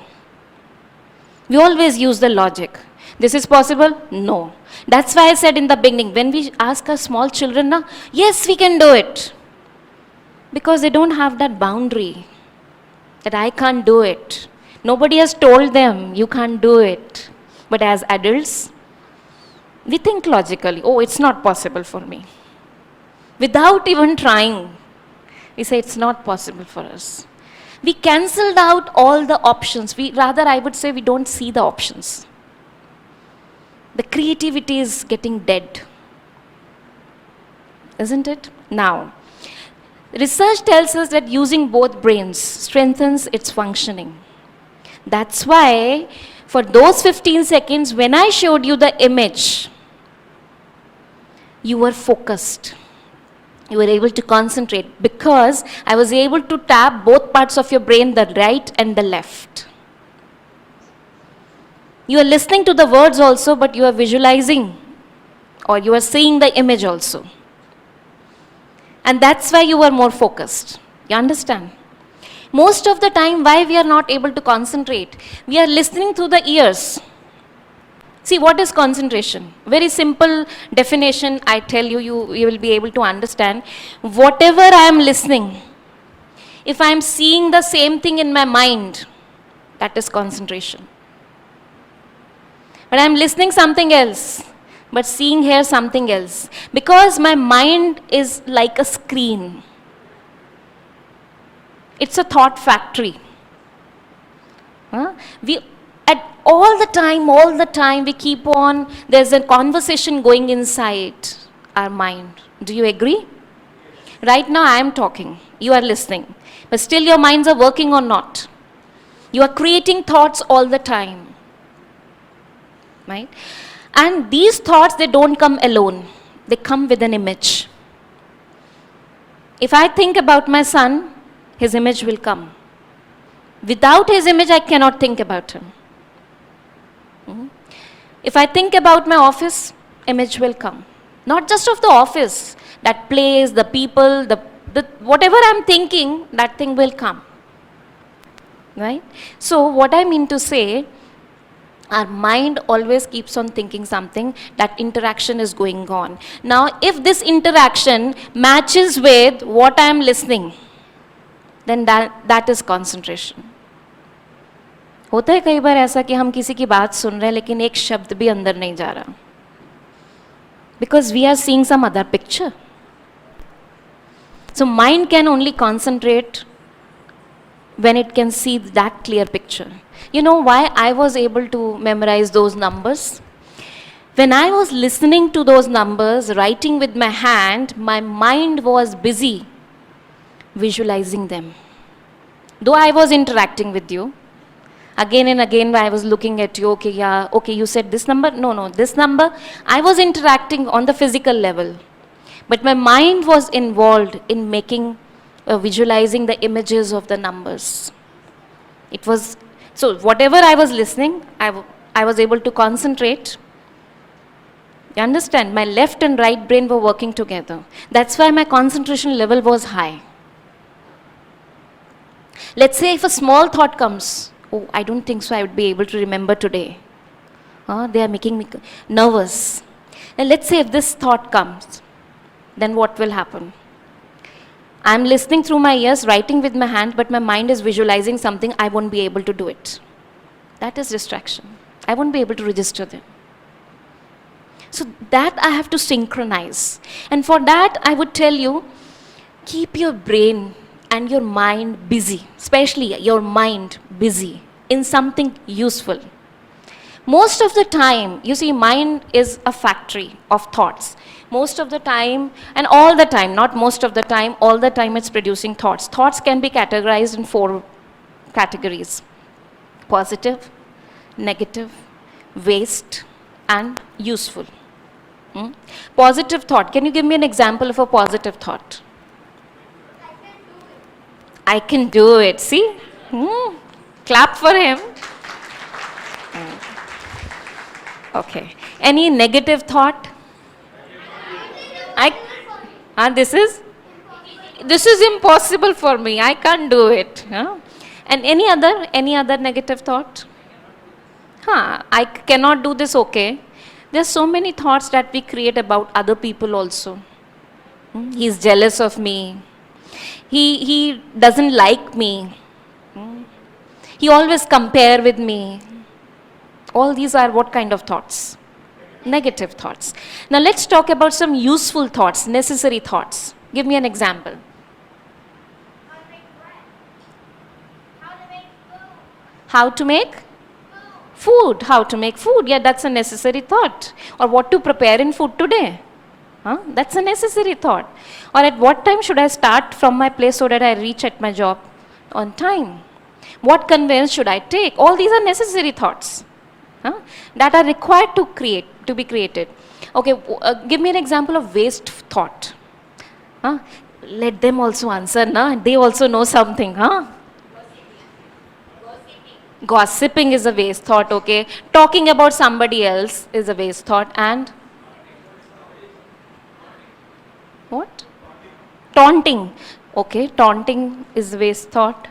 We always use the logic. This is possible? No. That's why I said in the beginning, when we ask our small children, now, yes, we can do it. Because they don't have that boundary, that I can't do it. Nobody has told them, you can't do it. But as adults, we think logically, oh, it's not possible for me. Without even trying, we say it's not possible for us. We cancelled out all the options. I would say we don't see the options. The creativity is getting dead. Isn't it? Now, research tells us that using both brains strengthens its functioning. That's why, for those 15 seconds, when I showed you the image, you were focused. You were able to concentrate because I was able to tap both parts of your brain, the right and the left. You are listening to the words also, but you are visualizing or you are seeing the image also. And that's why you are more focused. You understand? Most of the time, why we are not able to concentrate? We are listening through the ears. See, what is concentration? Very simple definition, I tell you, you will be able to understand. Whatever I am listening, if I am seeing the same thing in my mind, that is concentration. But I am listening something else, but seeing here something else. Because my mind is like a screen. It's a thought factory. All the time, we keep on, there's a conversation going inside our mind. Do you agree? Right now I am talking, you are listening. But still your minds are working or not. You are creating thoughts all the time. Right? And these thoughts, they don't come alone. They come with an image. If I think about my son, his image will come. Without his image, I cannot think about him. If I think about my office, image will come. Not just of the office, that place, the people, the whatever I'm thinking, that thing will come. Right? So what I mean to say, our mind always keeps on thinking something, that interaction is going on. Now, if this interaction matches with what I am listening, then that is concentration. होता है कई बार ऐसा कि हम किसी की बात सुन रहे हैं लेकिन एक शब्द भी अंदर नहीं जा रहा, because we are seeing some other picture. So mind can only concentrate when it can see that clear picture. You know why I was able to memorize those numbers? When I was listening to those numbers, writing with my hand, my mind was busy visualizing them. Though I was interacting with you, again and again I was looking at you, okay, yeah, okay, you said this number, no, this number. I was interacting on the physical level. But my mind was involved in making, visualizing the images of the numbers. It was, so whatever I was listening, I was able to concentrate. You understand? My left and right brain were working together. That's why my concentration level was high. Let's say if a small thought comes, oh, I don't think so I would be able to remember today. They are making me nervous. And let's say if this thought comes, then what will happen? I'm listening through my ears, writing with my hand, but my mind is visualizing something, I won't be able to do it. That is distraction. I won't be able to register them. So that I have to synchronize. And for that, I would tell you, keep your brain and your mind busy, especially your mind busy in something useful. Most of the time, you see, mind is a factory of thoughts. Most of the time, and all the time, not most of the time, all the time it's producing thoughts. Thoughts can be categorized in 4 categories: positive, negative, waste, and useful. Hmm? Positive thought. Can you give me an example of a positive thought? I can do it. See? Hmm. Clap for him. Okay. Any negative thought? I. This is impossible for me. I can't do it. Huh? And any other negative thought? I cannot do this. Okay. There's so many thoughts that we create about other people also. He's jealous of me. He doesn't like me. He always compare with me. All these are what kind of thoughts? Negative thoughts. Now let's talk about some useful thoughts, necessary thoughts. Give me an example. How to make food. How to make food. Yeah, that's a necessary thought. Or what to prepare in food today. That's a necessary thought. Or at what time should I start from my place so that I reach at my job on time? What conveyance should I take? All these are necessary thoughts that are required to be created. Okay, give me an example of waste thought. Let them also answer, na? They also know something, Gossiping is a waste thought, okay. Talking about somebody else is a waste thought. And what? Taunting. Okay, taunting is a waste thought.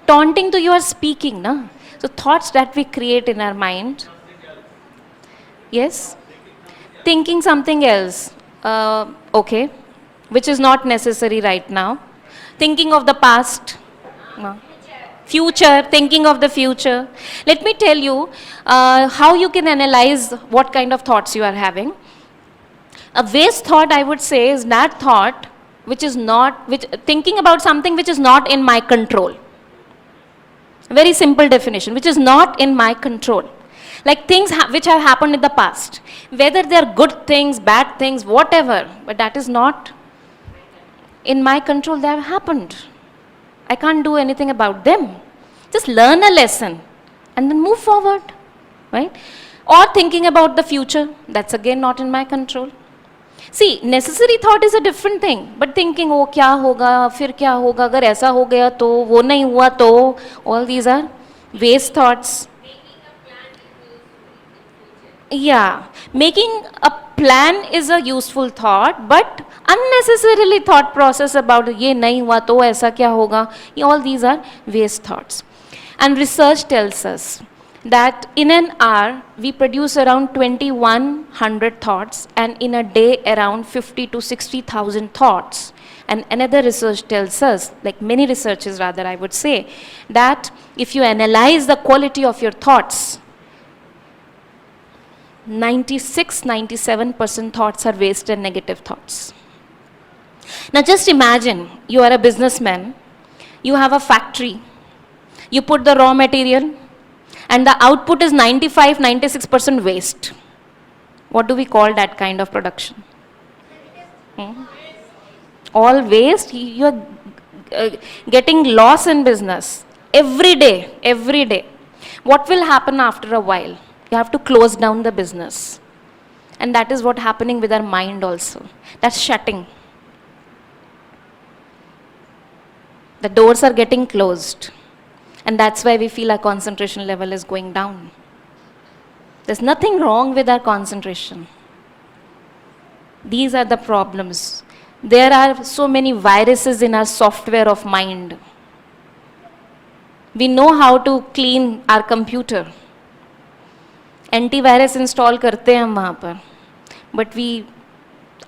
Taunting to you are speaking, na? So thoughts that we create in our mind. Yes? Thinking something else. Okay. Which is not necessary right now. Thinking of the past. No. Future, thinking of the future. Let me tell you how you can analyze what kind of thoughts you are having. A waste thought, I would say, is that thought thinking about something which is not in my control. Very simple definition, which is not in my control. Like things which have happened in the past. Whether they are good things, bad things, whatever, but that is not in my control, they have happened. I can't do anything about them. Just learn a lesson and then move forward, right? Or thinking about the future, that's again not in my control. See, necessary thought is a different thing, but thinking, oh, kya hoga, fir kya hoga, agar aisa ho gaya to, wo nahi hua to, all these are waste thoughts. Yeah, making a plan is a useful thought, but unnecessarily thought process about ye nahi hua to aisa kya hoga, all these are waste thoughts. And research tells us that in an hour we produce around 2100 thoughts, and in a day around 50 to 60,000 thoughts. And another research tells us, like many researches rather I would say, that if you analyze the quality of your thoughts, 96-97% thoughts are waste and negative thoughts. Now just imagine you are a businessman, you have a factory, you put the raw material, and the output is 95-96% waste. What do we call that kind of production? All waste. You are getting loss in business every day. What will happen after a while? You have to close down the business. And that is what's happening with our mind also. That's shutting. The doors are getting closed. And that's why we feel our concentration level is going down. There's nothing wrong with our concentration. These are the problems. There are so many viruses in our software of mind. We know how to clean our computer. Antivirus install karte hain hum wahan par. But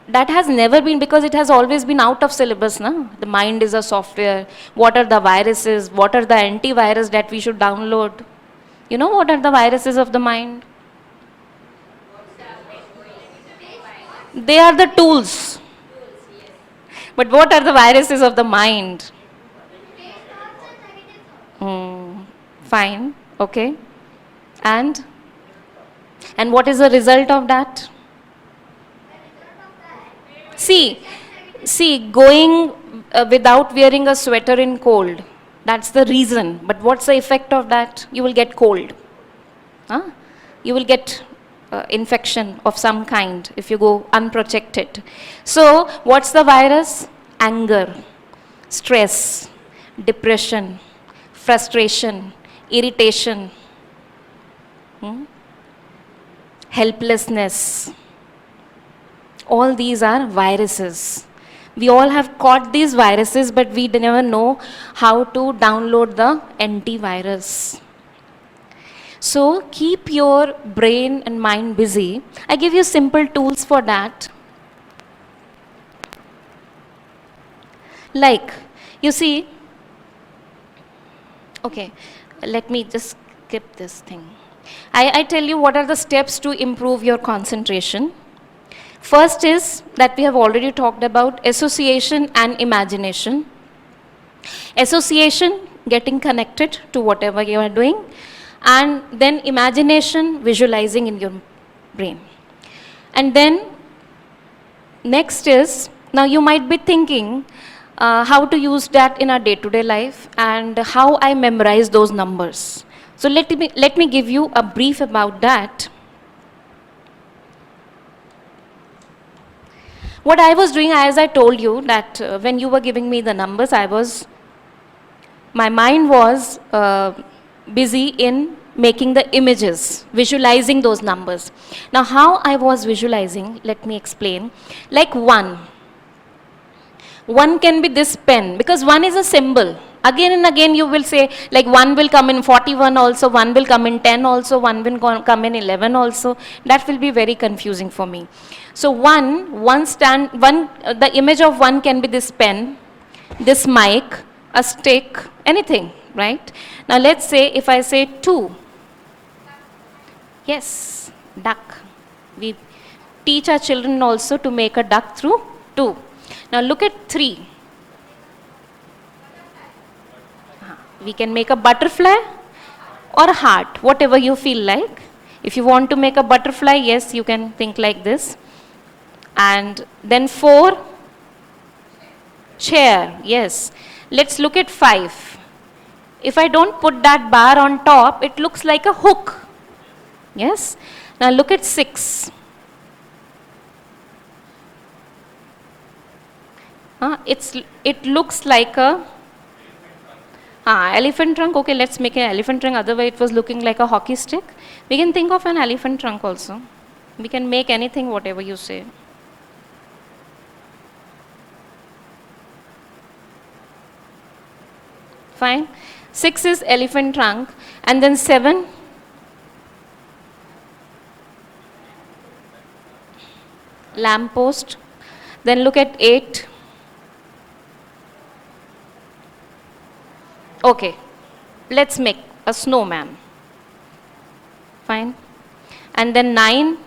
that has never been, because it has always been out of syllabus, na? The mind is a software. What are the viruses? What are the antivirus that we should download? You know what are the viruses of the mind? They are the tools. But what are the viruses of the mind? Fine, okay. And And what is the result of that? See, going without wearing a sweater in cold, that's the reason. But what's the effect of that? You will get cold. Huh? You will get infection of some kind if you go unprotected. So, what's the virus? Anger, stress, depression, frustration, irritation, helplessness. All these are viruses. We all have caught these viruses, but we never know how to download the antivirus. So keep your brain and mind busy. I give you simple tools for that. Like, you see, okay, let me just skip this thing. I tell you what are the steps to improve your concentration. First is that we have already talked about association and imagination. Association, getting connected to whatever you are doing, and then imagination, visualizing in your brain. And then next is, now you might be thinking how to use that in our day-to-day life and how I memorize those numbers. So let me give you a brief about that. What I was doing, as I told you, that when you were giving me the numbers, my mind was busy in making the images, visualizing those numbers. Now, how I was visualizing, let me explain. Like 1. 1 can be this pen, because 1 is a symbol. Again and again you will say, like 1 will come in 41 also, 1 will come in 10 also, 1 will come in 11 also. That will be very confusing for me. So the image of 1 can be this pen, this mic, a stick, anything, right? Now let's say if I say 2. Yes, duck. We teach our children also to make a duck through 2. Now look at 3. We can make a butterfly or a heart, whatever you feel like. If you want to make a butterfly, yes, you can think like this. And then 4, chair, yes. Let's look at 5. If I don't put that bar on top, it looks like a hook. Yes. Now look at 6. It looks like a elephant trunk. Okay, let's make an elephant trunk. Otherwise, it was looking like a hockey stick. We can think of an elephant trunk also. We can make anything, whatever you say. Fine. 6 is elephant trunk. And then 7. Lamp post. Then look at 8. Okay, let's make a snowman. Fine. And then 9,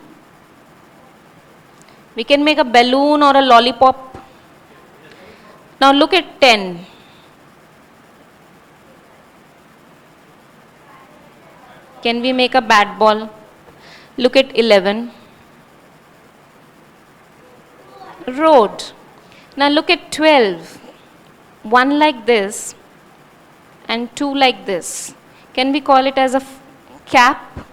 we can make a balloon or a lollipop. Now look at 10. Can we make a bat ball? Look at 11. Road. Now look at 12. 1 like this and 2 like this. Can we call it as a cap?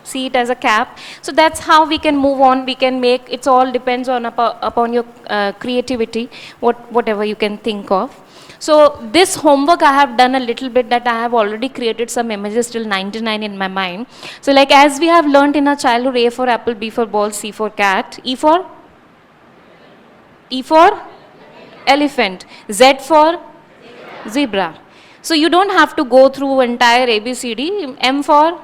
See it as a cap. So that's how we can move on. We can make, it all depends on upon your creativity, whatever you can think of. So this homework I have done a little bit, that I have already created some images till 99 in my mind. So like as we have learnt in our childhood, A for apple, B for ball, C for cat, E for elephant, Z for zebra. So you don't have to go through entire ABCD. M for,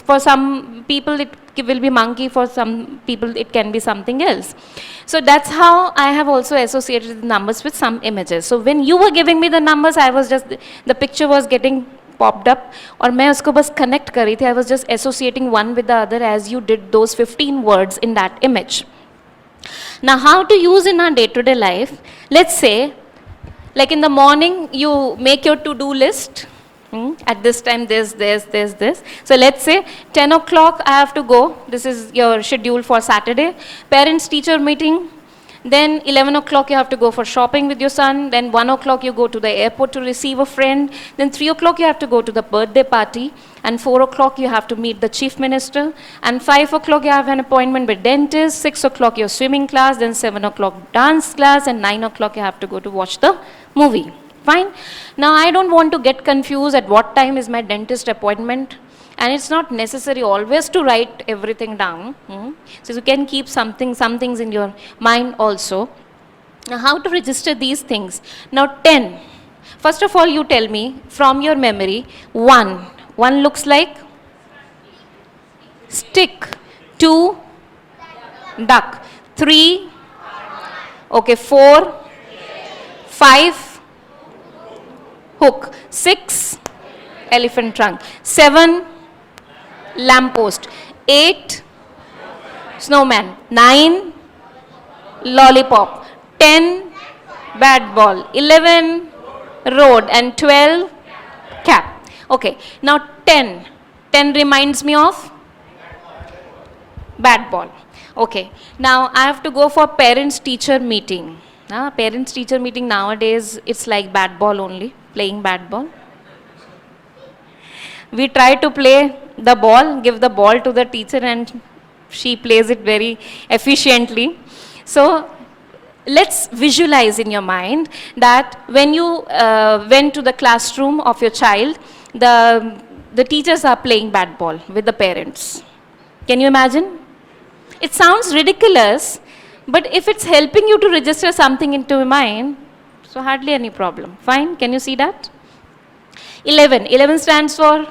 for some people it will be monkey, for some people it can be something else. So that's how I have also associated the numbers with some images. So when you were giving me the numbers, I was just, the picture was getting popped up, और मैं उसको बस connect कर रही थी. I was just associating one with the other as you did those 15 words in that image. Now how to use in our day-to-day life? Let's say, like in the morning, you make your to-do list, At this time, this. So let's say 10 o'clock I have to go. This is your schedule for Saturday. Parents teacher meeting. Then 11 o'clock you have to go for shopping with your son. Then 1 o'clock you go to the airport to receive a friend. Then 3 o'clock you have to go to the birthday party. And 4 o'clock you have to meet the chief minister. And 5 o'clock you have an appointment with dentist. 6 o'clock your swimming class. Then 7 o'clock dance class. And 9 o'clock you have to go to watch the movie. Fine. Now I don't want to get confused at what time is my dentist appointment. And it's not necessary always to write everything down. So you can keep some things in your mind also. Now how to register these things? Now 10. First of all, you tell me from your memory, 1. 1 looks like stick. 2, duck. 3, okay, 4, 5, hook. 6, elephant trunk. 7, lamppost. 8, snowman. 9, lollipop. 10, bat ball. 11, road. And 12, cap. Okay, now 10. 10 reminds me of bat ball. Okay, now I have to go for parents teacher meeting. Parents teacher meeting nowadays, it's like bat ball only, playing bat ball. We try to play the ball, give the ball to the teacher, and she plays it very efficiently. So let's visualize in your mind that when you went to the classroom of your child, the teachers are playing bat ball with the parents. Can you imagine? It sounds ridiculous, but if it's helping you to register something into your mind, so hardly any problem. Fine, can you see that? 11. 11 stands for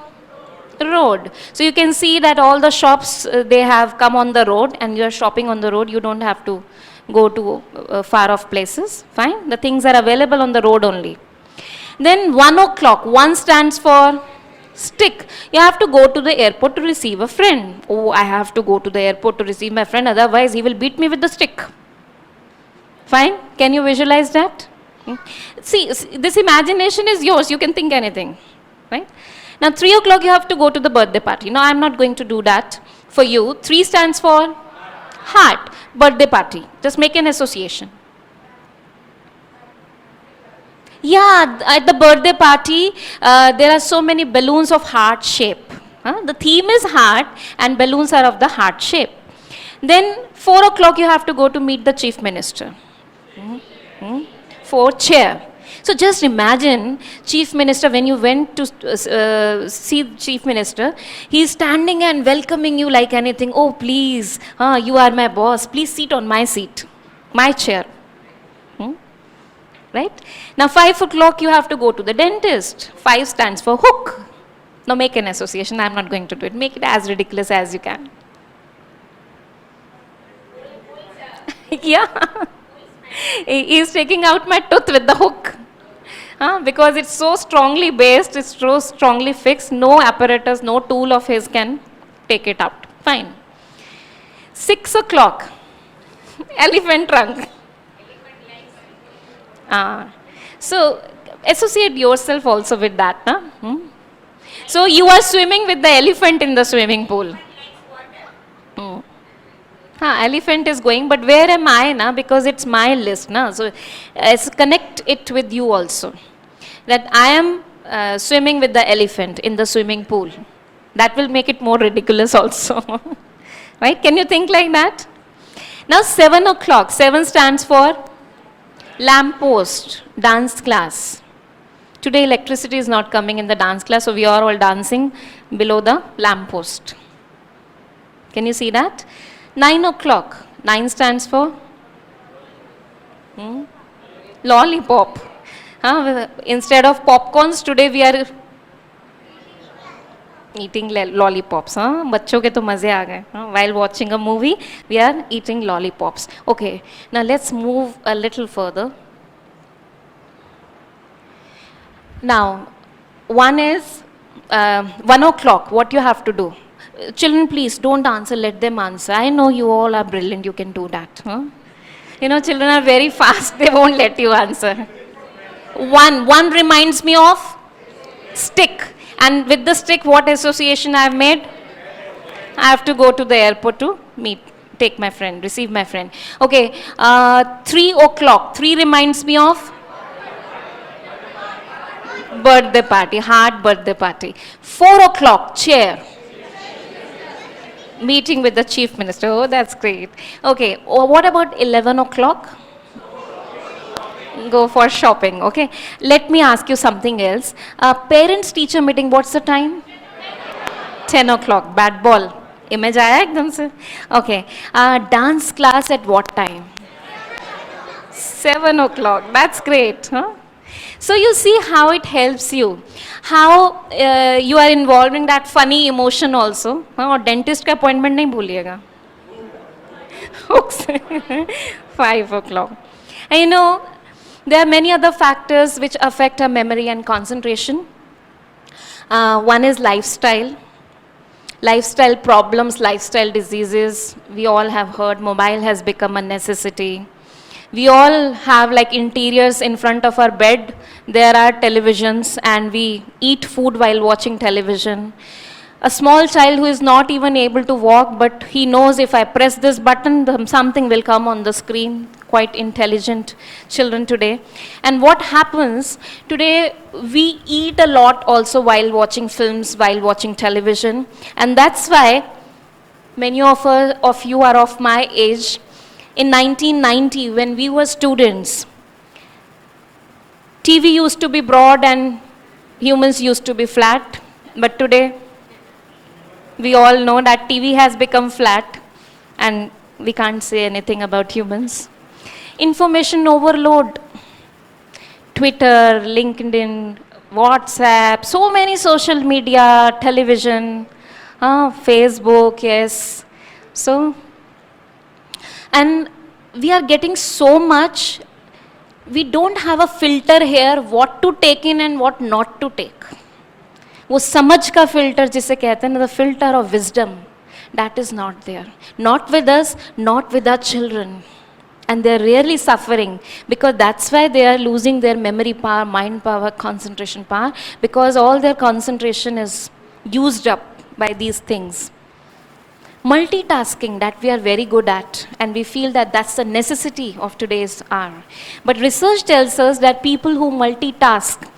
road. So you can see that all the shops, they have come on the road, and you are shopping on the road. You don't have to go to far off places. Fine, the things are available on the road only. Then 1 o'clock. 1 stands for stick. You have to go to the airport to receive a friend. Oh, I have to go to the airport to receive my friend, otherwise he will beat me with the stick. Fine, can you visualize that? See, this imagination is yours. You can think anything. Right? Now 3 o'clock you have to go to the birthday party. Now I am not going to do that for you. 3 stands for heart. Birthday party. Just make an association. Yeah, at the birthday party, there are so many balloons of heart shape. The theme is heart, and balloons are of the heart shape. Then 4 o'clock you have to go to meet the chief minister. 4, chair. So just imagine chief minister, when you went to see chief minister, he is standing and welcoming you like anything. Oh please, you are my boss, please sit on my seat, my chair. Right? Now 5 o'clock you have to go to the dentist. 5 stands for hook. Now make an association. I am not going to do it. Make it as ridiculous as you can. Yeah. He is taking out my tooth with the hook. Because it's so strongly based, it's so strongly fixed, no apparatus, no tool of his can take it out. Fine. 6 o'clock. Elephant trunk. So associate yourself also with that. So you are swimming with the elephant in the swimming pool. Elephant is going, but where am I? Because it's my list. So connect it with you also. That I am swimming with the elephant in the swimming pool. That will make it more ridiculous also. Right? Can you think like that? Now 7 o'clock. 7 stands for lamppost, dance class. Today electricity is not coming in the dance class, so we are all dancing below the lamppost. Can you see that? 9 o'clock. 9 stands for lollipop. Instead of popcorns, today we are eating lollipops. बच्चों के तो मजे आ गए. While watching a movie, we are eating lollipops. Okay, now let's move a little further. Now, one is 1 o'clock. What you have to do? Children, please don't answer. Let them answer. I know you all are brilliant. You can do that. You know, children are very fast. They won't let you answer. One reminds me of stick. And with the stick, what association I have made? I have to go to the airport to meet, take my friend, receive my friend. Okay, 3 o'clock. 3 reminds me of birthday party, heart birthday party. 4 o'clock, chair. Meeting with the chief minister. Oh, that's great. Okay, what about 11 o'clock? Go for shopping. Okay, let me ask you something else. Parents teacher meeting, what's the time? 10 o'clock. Bat ball. Image आया एकदम से? Okay. Dance class at what time? 7 o'clock. That's great. Huh? So you see how it helps you. How you are involving that funny emotion also. हाँ, और dentist का appointment नहीं भूलिएगा. 5 o'clock. And you know, there are many other factors which affect our memory and concentration. One is lifestyle. Lifestyle problems, lifestyle diseases. We all have heard mobile has become a necessity. We all have like interiors in front of our bed. There are televisions and we eat food while watching television. A small child who is not even able to walk, but he knows if I press this button, something will come on the screen. Quite intelligent children today. And what happens today, we eat a lot also while watching films, while watching television. And that's why many of you are of my age. In 1990, when we were students, TV used to be broad and humans used to be flat. But today, we all know that TV has become flat and we can't say anything about humans. Information overload. Twitter, LinkedIn, WhatsApp, so many social media, television, Facebook, yes. So, and we are getting so much, we don't have a filter here what to take in and what not to take. वो समझ का filter जिसे कहते हैं ना, the filter of wisdom, that is not there. Not with us, not with our children. And they're really suffering because that's why they are losing their memory power, mind power, concentration power, because all their concentration is used up by these things. Multitasking, that we are very good at, and we feel that that's the necessity of today's hour. But research tells us that people who multitask,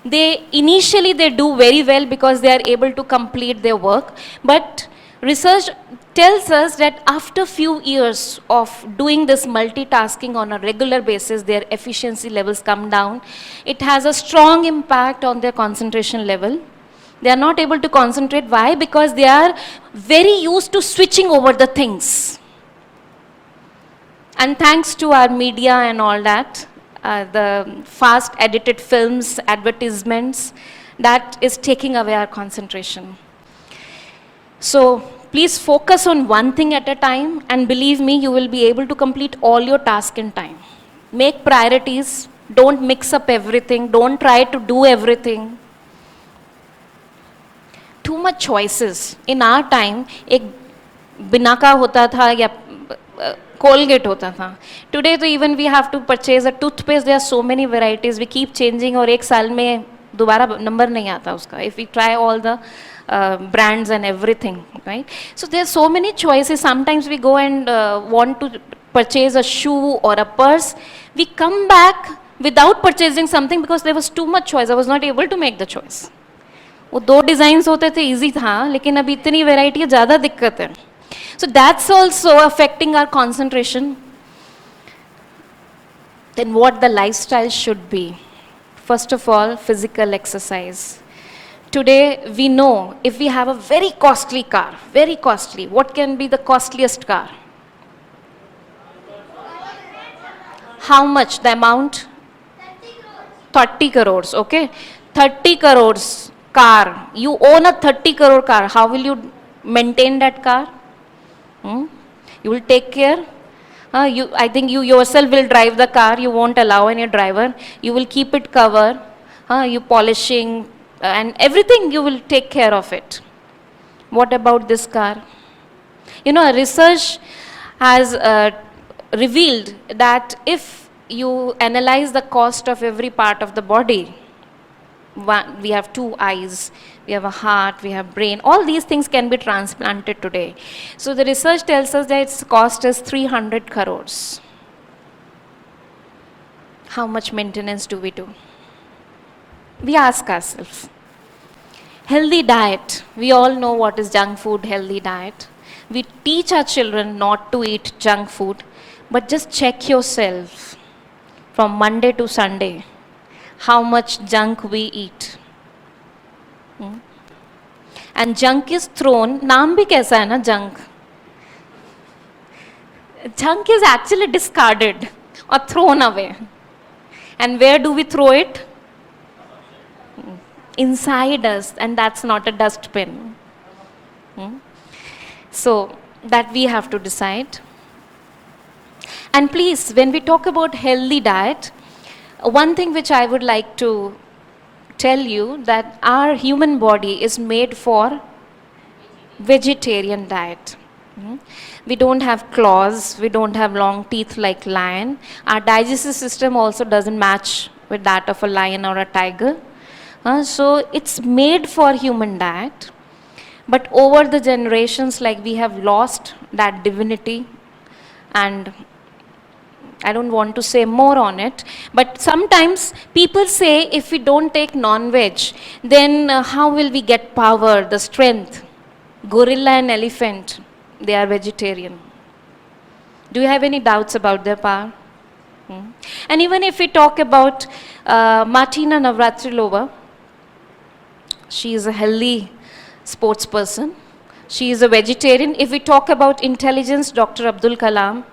they initially they do very well because they are able to complete their work, but research tells us that after few years of doing this multitasking on a regular basis, their efficiency levels come down. It has a strong impact on their concentration level. They are not able to concentrate. Why? Because they are very used to switching over the things. And thanks to our media and all that, the fast edited films, advertisements, that is taking away our concentration. So please focus on one thing at a time, and believe me, you will be able to complete all your tasks in time. Make priorities, don't mix up everything, don't try to do everything. Too much choices. In our time, एक बिना का होता था या Colgate होता था. Today तो even we have to purchase a toothpaste. There are so many varieties. We keep changing और एक साल में दोबारा नंबर नहीं आता उसका. If we try all the brands and everything, right? So there are so many choices. Sometimes we go and want to purchase a shoe or a purse. We come back without purchasing something because there was too much choice. I was not able to make the choice. वो 2 designs होते थे, easy था, लेकिन अभी इतनी variety है, ज़्यादा दिक्कत है. So that's also affecting our concentration. Then what the lifestyle should be? First of all, physical exercise. Today we know if we have a very costly car, very costly, what can be the costliest car? How much? The amount? 30 crores, okay? 30 crores car. You own a 30 crore car. How will you maintain that car? You will take care. I think you yourself will drive the car. You won't allow any driver. You will keep it covered. You polishing and everything. You will take care of it. What about this car? You know, research has revealed that if you analyze the cost of every part of the body, we have 2 eyes, we have a heart, we have brain. All these things can be transplanted today. So the research tells us that its cost is 300 crores. How much maintenance do we do? We ask ourselves. Healthy diet. We all know what is junk food, healthy diet. We teach our children not to eat junk food, but just check yourself from Monday to Sunday how much junk we eat. And junk is thrown, naam bhi kaisa hai na, junk. Junk is actually discarded or thrown away. And where do we throw it? Inside us, and that's not a dustbin. So that we have to decide. And please, when we talk about healthy diet, one thing which I would like to tell you that our human body is made for vegetarian diet. We don't have claws, we don't have long teeth like lion. Our digestive system also doesn't match with that of a lion or a tiger. So it's made for human diet. But over the generations, like, we have lost that divinity, and I don't want to say more on it, but sometimes people say if we don't take non-veg, then how will we get power, the strength? Gorilla and elephant, they are vegetarian. Do you have any doubts about their power? And even if we talk about Martina Navratrilova, she is a healthy sports person. She is a vegetarian. If we talk about intelligence, Dr. Abdul Kalam,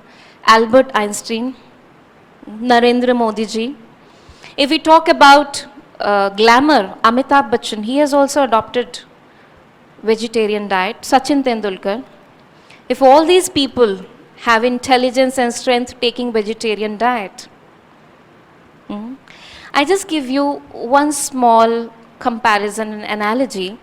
Albert Einstein, Narendra Modi ji. If we talk about glamour, Amitabh Bachchan, he has also adopted vegetarian diet. Sachin Tendulkar. If all these people have intelligence and strength taking vegetarian diet, I just give you one small comparison and analogy.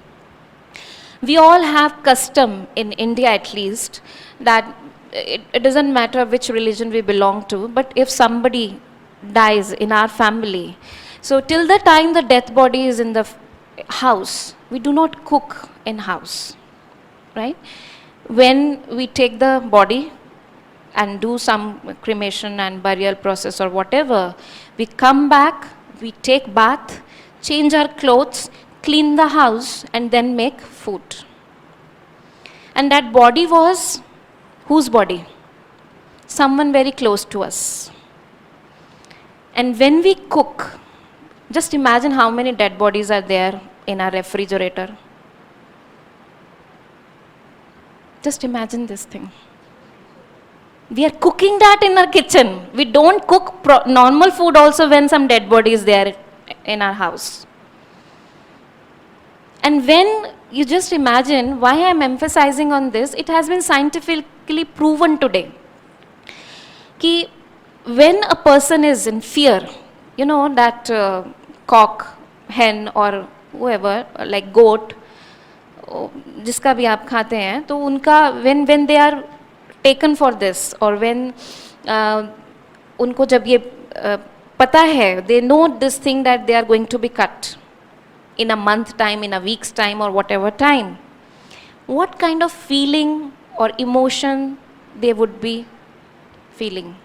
We all have custom in India, at least, that it doesn't matter which religion we belong to, but if somebody dies in our family, so till the time the death body is in the house, we do not cook in house, right? When we take the body and do some cremation and burial process or whatever, we come back, we take bath, change our clothes, clean the house, and then make food. And that body was whose body? Someone very close to us. And when we cook, just imagine how many dead bodies are there in our refrigerator. Just imagine this thing. We are cooking that in our kitchen. We don't cook normal food also when some dead body is there in our house. And when you just imagine why I am emphasizing on this, it has been scientifically proven today. Ki when a person is in fear, you know that cock, hen or whoever, like goat, जिसका भी आप खाते हैं, तो उनका when they are taken for this, or when उनको जब ये पता है, they know this thing that they are going to be cut in a month time, in a week's time, or whatever time, what kind of feeling or emotion they would be feeling?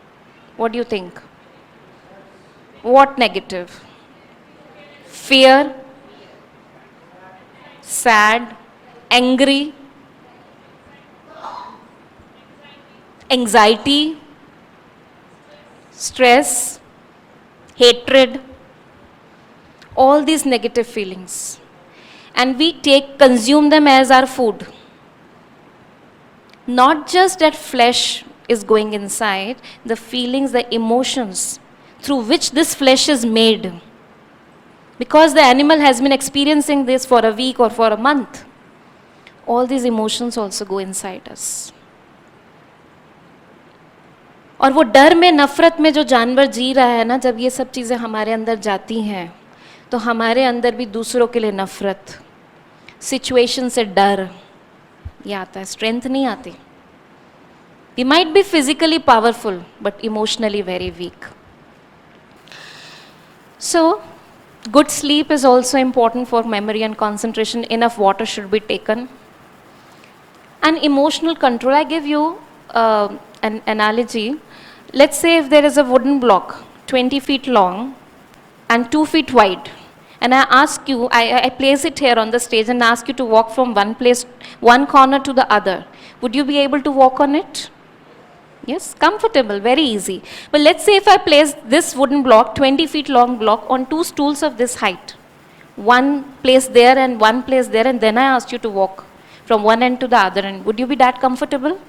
What do you think? What negative? Fear, sad, angry, anxiety, stress, hatred, all these negative feelings. And we consume them as our food. Not just that flesh is going inside, the feelings, the emotions through which this flesh is made. Because the animal has been experiencing this for a week or for a month. All these emotions also go inside us. और वो डर में, नफरत में जो जानवर जी रहा है ना, जब ये सब चीज़ें हमारे अंदर जाती हैं, तो हमारे अंदर भी दूसरों के लिए नफरत, सिचुएशन से डर, ये आता है, स्ट्रेंथ नहीं आती. We might be physically powerful, but emotionally very weak. So, Good sleep is also important for memory and concentration. Enough water should be taken. And emotional control, I give you an analogy. Let's say if there is a wooden block, 20 feet long and 2 feet wide, and I ask you, I place it here on the stage and ask you to walk from one place, one corner to the other. Would you be able to walk on it? Yes, comfortable, very easy. But let's say if I place this wooden block, 20 feet long block, on two stools of this height, one place there and one place there, and then I asked you to walk from one end to the other end, would you be that comfortable?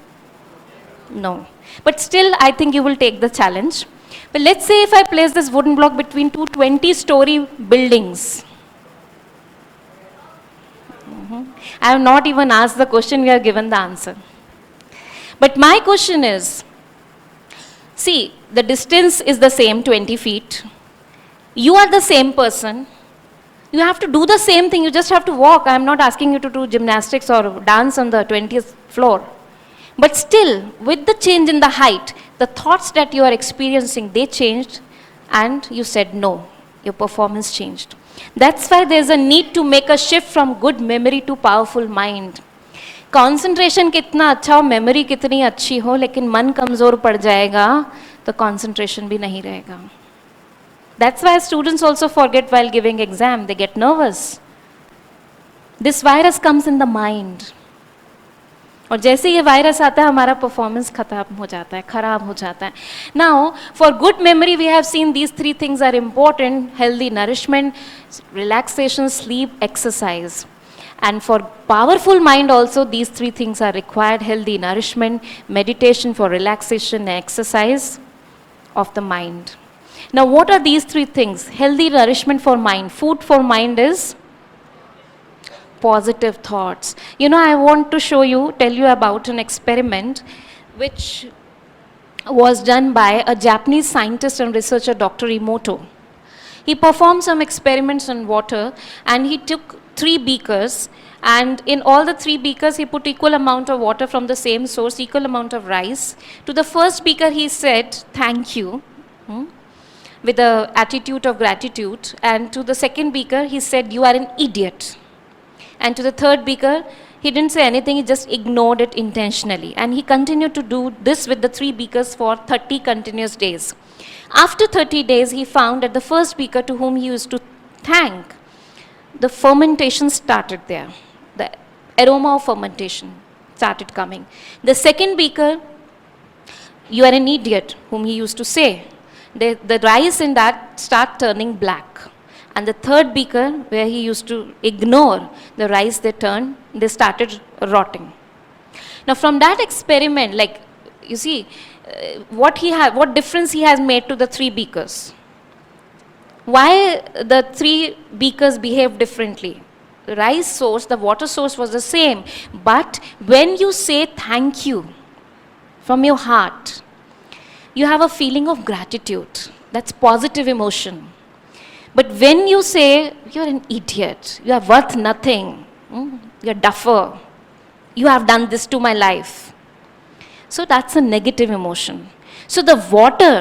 No. But still, I think you will take the challenge. But let's say if I place this wooden block between two 20-story buildings. I have not even asked the question, we are given the answer. But my question is, see, the distance is the same, 20 feet. You are the same person. You have to do the same thing, you just have to walk. I am not asking you to do gymnastics or dance on the 20th floor. But still, with the change in the height, the thoughts that you are experiencing, they changed, and you said no, your performance changed. That's why there's a need to make a shift from good memory to powerful mind. Concentration कितना अच्छा हो, memory कितनी अच्छी हो, लेकिन मन कमज़ोर पड़ जाएगा, तो concentration भी नहीं रहेगा. That's why students also forget while giving exam, they get nervous. This virus comes in the mind. और जैसे ये वायरस आता है हमारा परफॉर्मेंस खत्म हो जाता है, खराब हो जाता है. Now, for good memory, we have seen these three things are important: healthy nourishment, relaxation, sleep, exercise. And for powerful mind also, these three things are required: healthy nourishment, meditation for relaxation, and exercise of the mind. Now, what are these three things? Healthy nourishment for mind. Food for mind is positive thoughts. You know, I want to tell you about an experiment which was done by a Japanese scientist and researcher, Dr. Emoto. He performed some experiments on water, and he took 3 beakers, and in all the 3 beakers he put equal amount of water from the same source, equal amount of rice. To the first beaker he said, "Thank you," with the attitude of gratitude, and to the second beaker he said, "You are an idiot." And to the third beaker, he didn't say anything, he just ignored it intentionally. And he continued to do this with the 3 beakers for 30 continuous days. After 30 days, he found that the first beaker to whom he used to thank, the fermentation started there. The aroma of fermentation started coming. The second beaker, "You are an idiot," whom he used to say, the rice in that start turning black. And the third beaker, where he used to ignore the rice, they started rotting. Now from that experiment, like, you see, what difference he has made to the 3 beakers. Why the 3 beakers behave differently? The rice source, the water source was the same. But when you say thank you from your heart, you have a feeling of gratitude. That's positive emotion. But when you say, "You're an idiot, you are worth nothing, you're duffer, you have done this to my life," so that's a negative emotion. So the water,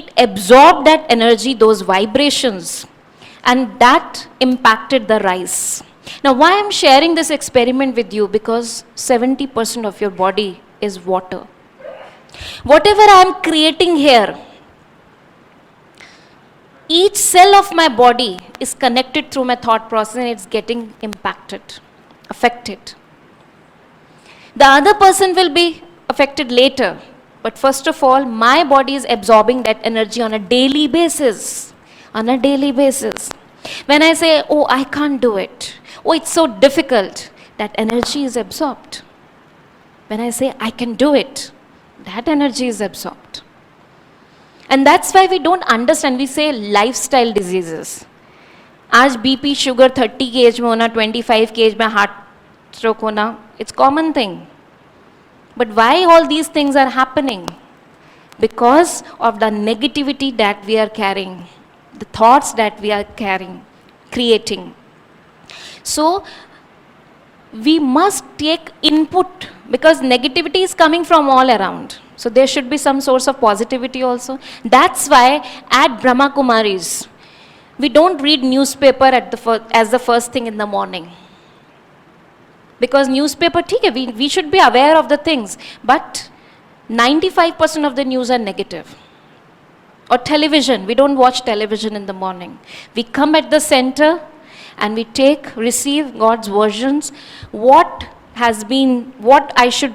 it absorbed that energy, those vibrations, and that impacted the rice. Now why I'm sharing this experiment with you? Because 70% of your body is water. Whatever I'm creating here, each cell of my body is connected through my thought process, and it's getting impacted, affected. The other person will be affected later, but first of all, my body is absorbing that energy on a daily basis. On a daily basis. When I say, "Oh, I can't do it. Oh, it's so difficult," that energy is absorbed. When I say, "I can do it," that energy is absorbed. And that's why we don't understand. We say lifestyle diseases. आज BP, sugar 30 की as में होना, 25 की as में heart stroke होना, it's common thing. But why all these things are happening? Because of the negativity that we are carrying, the thoughts that we are carrying, creating. So we must take input, because negativity is coming from all around. So there should be some source of positivity also. That's why at Brahma Kumaris, We don't read newspaper as the first thing in the morning. Because newspaper, ठीक है, we should be aware of the things, but 95% of the news are negative. Or television, we don't watch television in the morning. We come at the center and we receive God's versions, what I should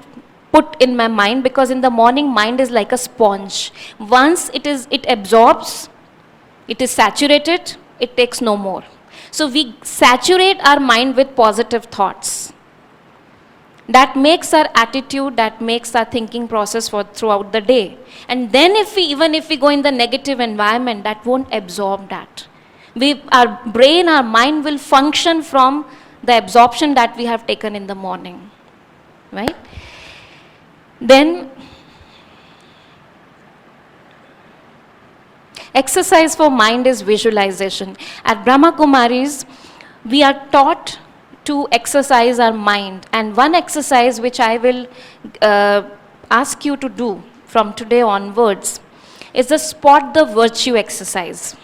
put in my mind, because in the morning, mind is like a sponge. Once it absorbs, it is saturated, it takes no more. So we saturate our mind with positive thoughts. That makes our attitude, that makes our thinking process throughout the day. And then even if we go in the negative environment, that won't absorb that. Our brain, our mind will function from the absorption that we have taken in the morning. Right? Then, exercise for mind is visualization. At Brahma Kumaris, we are taught to exercise our mind. And one exercise which I will ask you to do from today onwards is the spot the virtue exercise.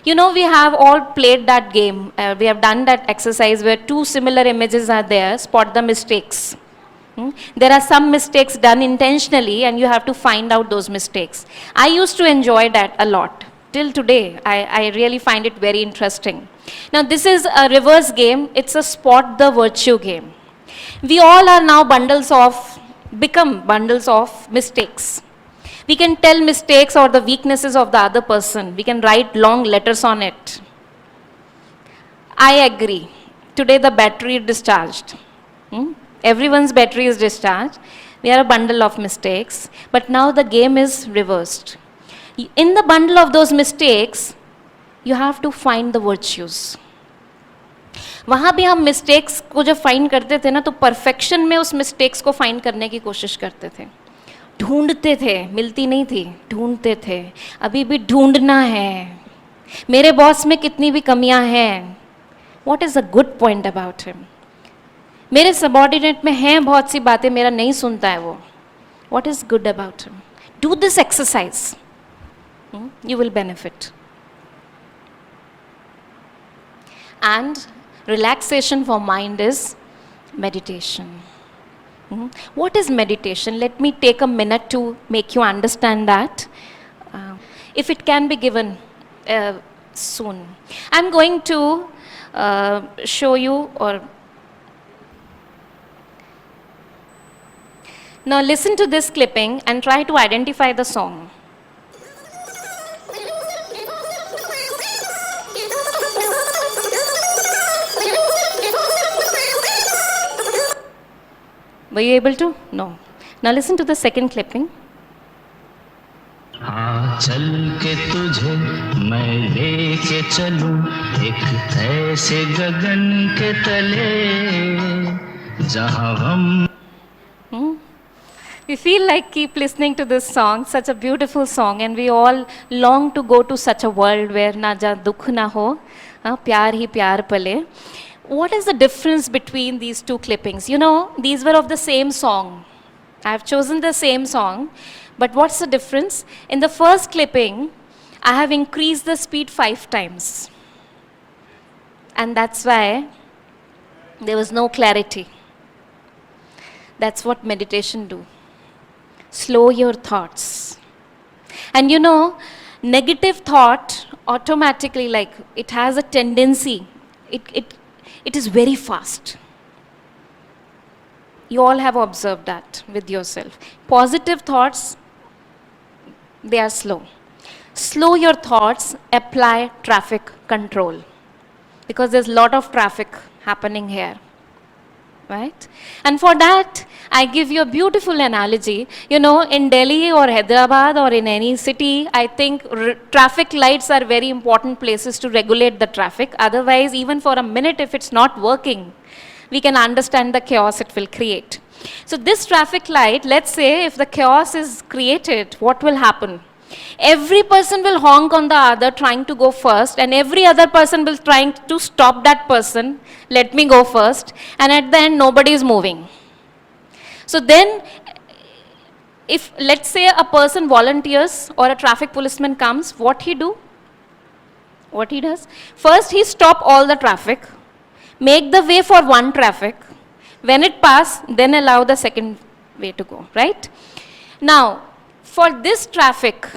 You know, we have all played that game. We have done that exercise where two similar images are there, spot the mistakes. There are some mistakes done intentionally and you have to find out those mistakes. I used to enjoy that a lot. Till today, I really find it very interesting. Now this is a reverse game. It's a spot the virtue game. We all are now become bundles of mistakes. We can tell mistakes or the weaknesses of the other person. We can write long letters on it. I agree. Today the battery is discharged. Everyone's battery is discharged. We are a bundle of mistakes. But now the game is reversed. In the bundle of those mistakes, you have to find the virtues. वहाँ भी हम mistakes को जब find करते थे ना, तो perfection में उस मिस्टेक्स को फाइंड करने की कोशिश करते थे, ढूंढते थे, मिलती नहीं थी, ढूंढते थे, अभी भी ढूंढना है, मेरे बॉस में कितनी भी कमियां हैं, what is a good point about him, मेरे सबॉर्डिनेट में हैं बहुत सी बातें, मेरा नहीं सुनता है वो, what is good about him. Do this exercise, you will benefit. And relaxation for mind is meditation. What is meditation? Let me take a minute to make you understand that. If it can be given soon. I'm going to show you now listen to this clipping and try to identify the song. Were you able to? No. Now listen to the second clipping. हाँ चल के तुझे मैं लेके चलूं एक ऐसे गगन के तले जहाँ हम. We feel like keep listening to this song, such a beautiful song, and we all long to go to such a world where ना जा दुख ना हो, प्यार ही प्यार पले. What is the difference between these two clippings? You know, these were of the same song. I have chosen the same song, but what's the difference? In the first clipping, I have increased the speed 5 times. And that's why there was no clarity. That's what meditation do. Slow your thoughts. And you know, negative thought automatically, like, it has a tendency, it is very fast. You all have observed that with yourself. Positive thoughts, they are slow. Slow your thoughts, apply traffic control. Because there's a lot of traffic happening here. Right? And for that, I give you a beautiful analogy. You know, in Delhi or Hyderabad or in any city, I think traffic lights are very important places to regulate the traffic. Otherwise, even for a minute, if it's not working, we can understand the chaos it will create. So this traffic light, let's say if the chaos is created, what will happen? Every person will honk on the other trying to go first, and every other person will trying to stop that person, let me go first, and at the end nobody is moving. So then, if let's say a person volunteers or a traffic policeman comes, what he do? What he does? First, he stop all the traffic, make the way for one traffic. When it pass, then allow the second way to go, right? Now, for this traffic,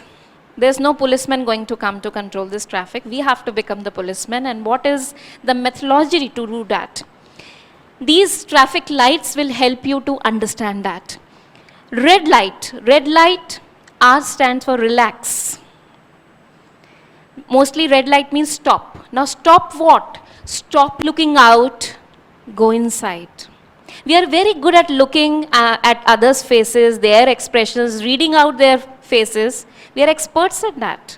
there's no policeman going to come to control this traffic. We have to become the policeman. And what is the methodology to do that? These traffic lights will help you to understand that. Red light, R stands for relax. Mostly red light means stop. Now stop what? Stop looking out, go inside. We are very good at looking at others' faces, their expressions, reading out their faces. We are experts at that.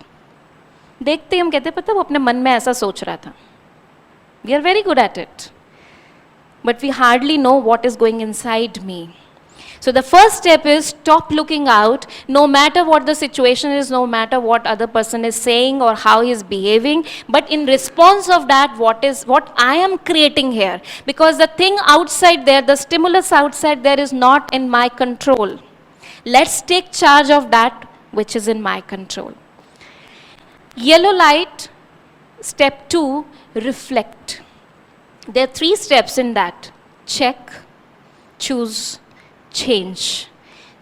देखते हम कहते पता वो अपने मन में ऐसा सोच रहा था. We are very good at it. But we hardly know what is going inside me. So the first step is stop looking out, no matter what the situation is, no matter what other person is saying or how he is behaving, but in response of that, what I am creating here. Because the thing outside there, the stimulus outside there is not in my control. Let's take charge of that which is in my control. Yellow light, step 2, reflect. There are 3 steps in that. Check, choose, change.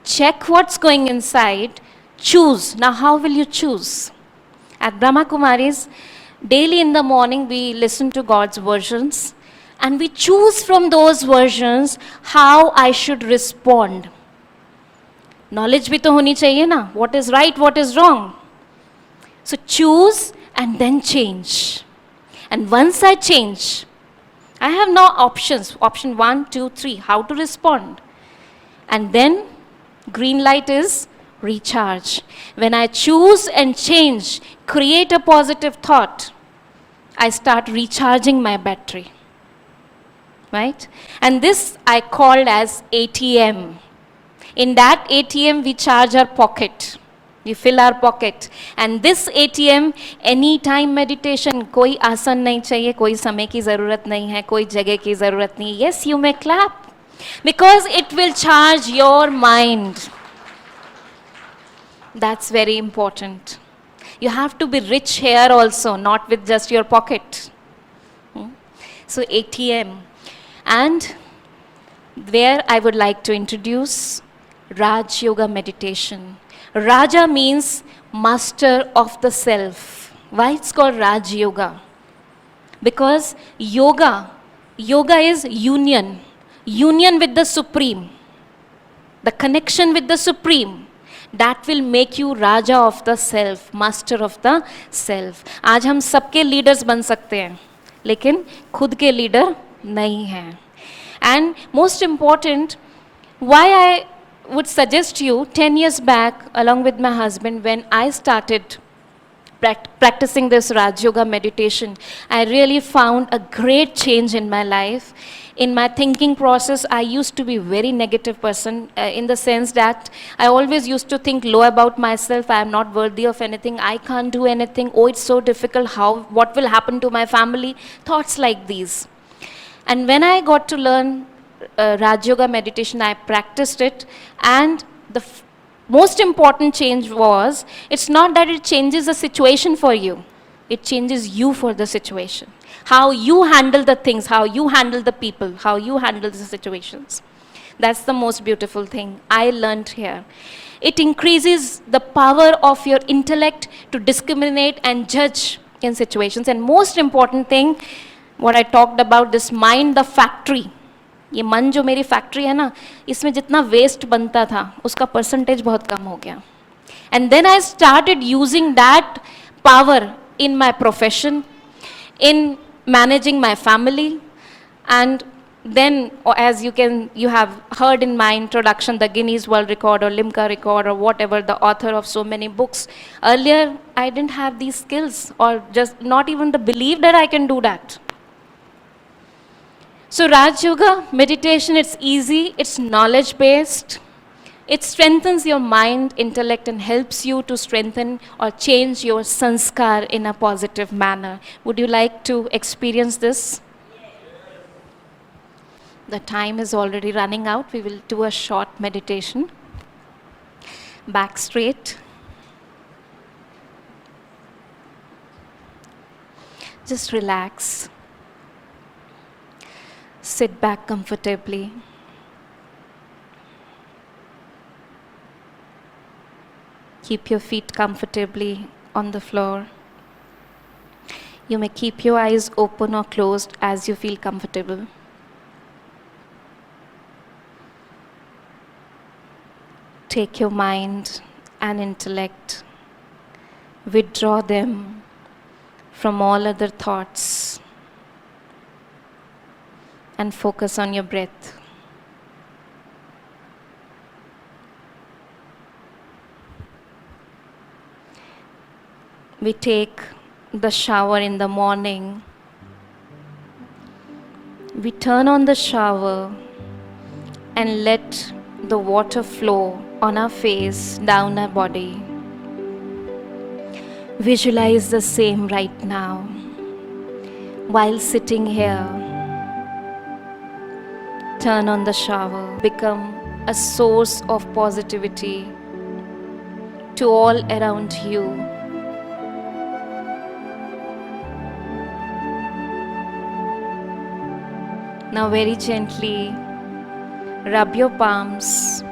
Check what's going inside, choose. Now how will you choose? At Brahma Kumaris, daily in the morning we listen to God's versions and we choose from those versions how I should respond. Knowledge bhi to honi chahiye na, what is right, what is wrong. So choose and then change. And once I change, I have no options. Option 1, 2, 3, how to respond. And then green light is recharge. When I choose and change, create a positive thought, I start recharging my battery. Right? And this I called as ATM. In that ATM, we charge our pocket. We fill our pocket. And this ATM, anytime meditation, कोई आसन नहीं चाहिए, कोई समय की ज़रूरत नहीं है, कोई जगह की ज़रूरत नहीं. Yes, you may clap. Because it will charge your mind. That's very important. You have to be rich here also, not with just your pocket. So ATM. And where I would like to introduce Raj Yoga meditation. Raja means master of the self. Why it's called Raj Yoga? Because yoga is union. Union with the Supreme, the connection with the Supreme, that will make you Raja of the self, master of the self. आज हम सबके leaders बन सकते हैं, लेकिन खुद के leader नहीं हैं. And most important, why I would suggest you, 10 years back, along with my husband, when I started practicing this Raj Yoga meditation, I really found a great change in my life. In my thinking process, I used to be a very negative person in the sense that I always used to think low about myself. I am not worthy of anything. I can't do anything. Oh, it's so difficult. What will happen to my family? Thoughts like these. And when I got to learn Raj Yoga meditation, I practiced it. And the most important change was, it's not that it changes the situation for you. It changes you for the situation. How you handle the things, how you handle the people, how you handle the situations. That's the most beautiful thing I learned here. It increases the power of your intellect to discriminate and judge in situations. And most important thing, what I talked about, this mind, the factory. ये मन जो मेरी factory है ना, इसमें जितना waste बनता था, उसका परसेंटेज बहुत कम हो गया. And then I started using that power in my profession, in managing my family, and then, as you have heard in my introduction, the Guinness World Record or Limca Record or whatever, the author of so many books. Earlier, I didn't have these skills or just not even the belief that I can do that. So Raj Yoga meditation, it's easy, it's knowledge based. It strengthens your mind, intellect, and helps you to strengthen or change your sanskar in a positive manner. Would you like to experience this? The time is already running out. We will do a short meditation. Back straight. Just relax. Sit back comfortably. Keep your feet comfortably on the floor. You may keep your eyes open or closed as you feel comfortable. Take your mind and intellect, withdraw them from all other thoughts, and focus on your breath. We take the shower in the morning. We turn on the shower and let the water flow on our face, down our body. Visualize the same right now. While sitting here, turn on the shower. Become a source of positivity to all around you. Now very gently rub your palms.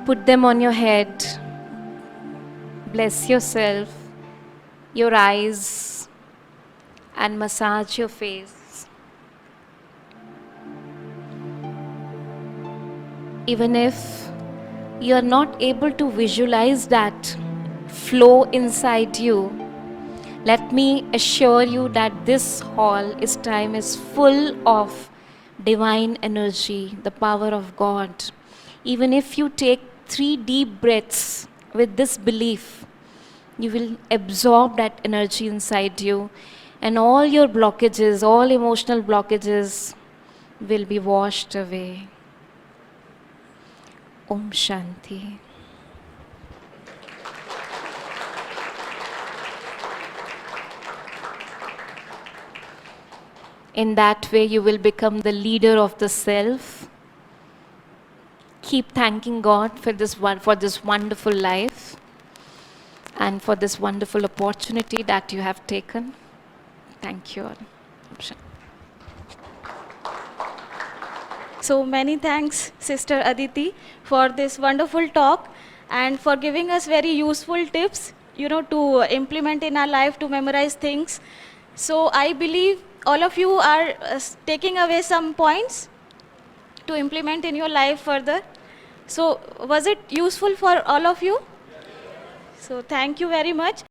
Put them on your head. Bless yourself, your eyes, and massage your face. Even if you are not able to visualize that flow inside you, let me assure you that this hall, this time is full of divine energy, the power of God. Even if you take 3 deep breaths with this belief, you will absorb that energy inside you, and all your blockages, all emotional blockages will be washed away. Om Shanti. In that way, you will become the leader of the self. Keep thanking God for this wonderful life and for this wonderful opportunity that you have taken. Thank you all. So many thanks, Sister Aditi, for this wonderful talk and for giving us very useful tips, to implement in our life, to memorize things. So I believe all of you are taking away some points to implement in your life further. So was it useful for all of you? So thank you very much.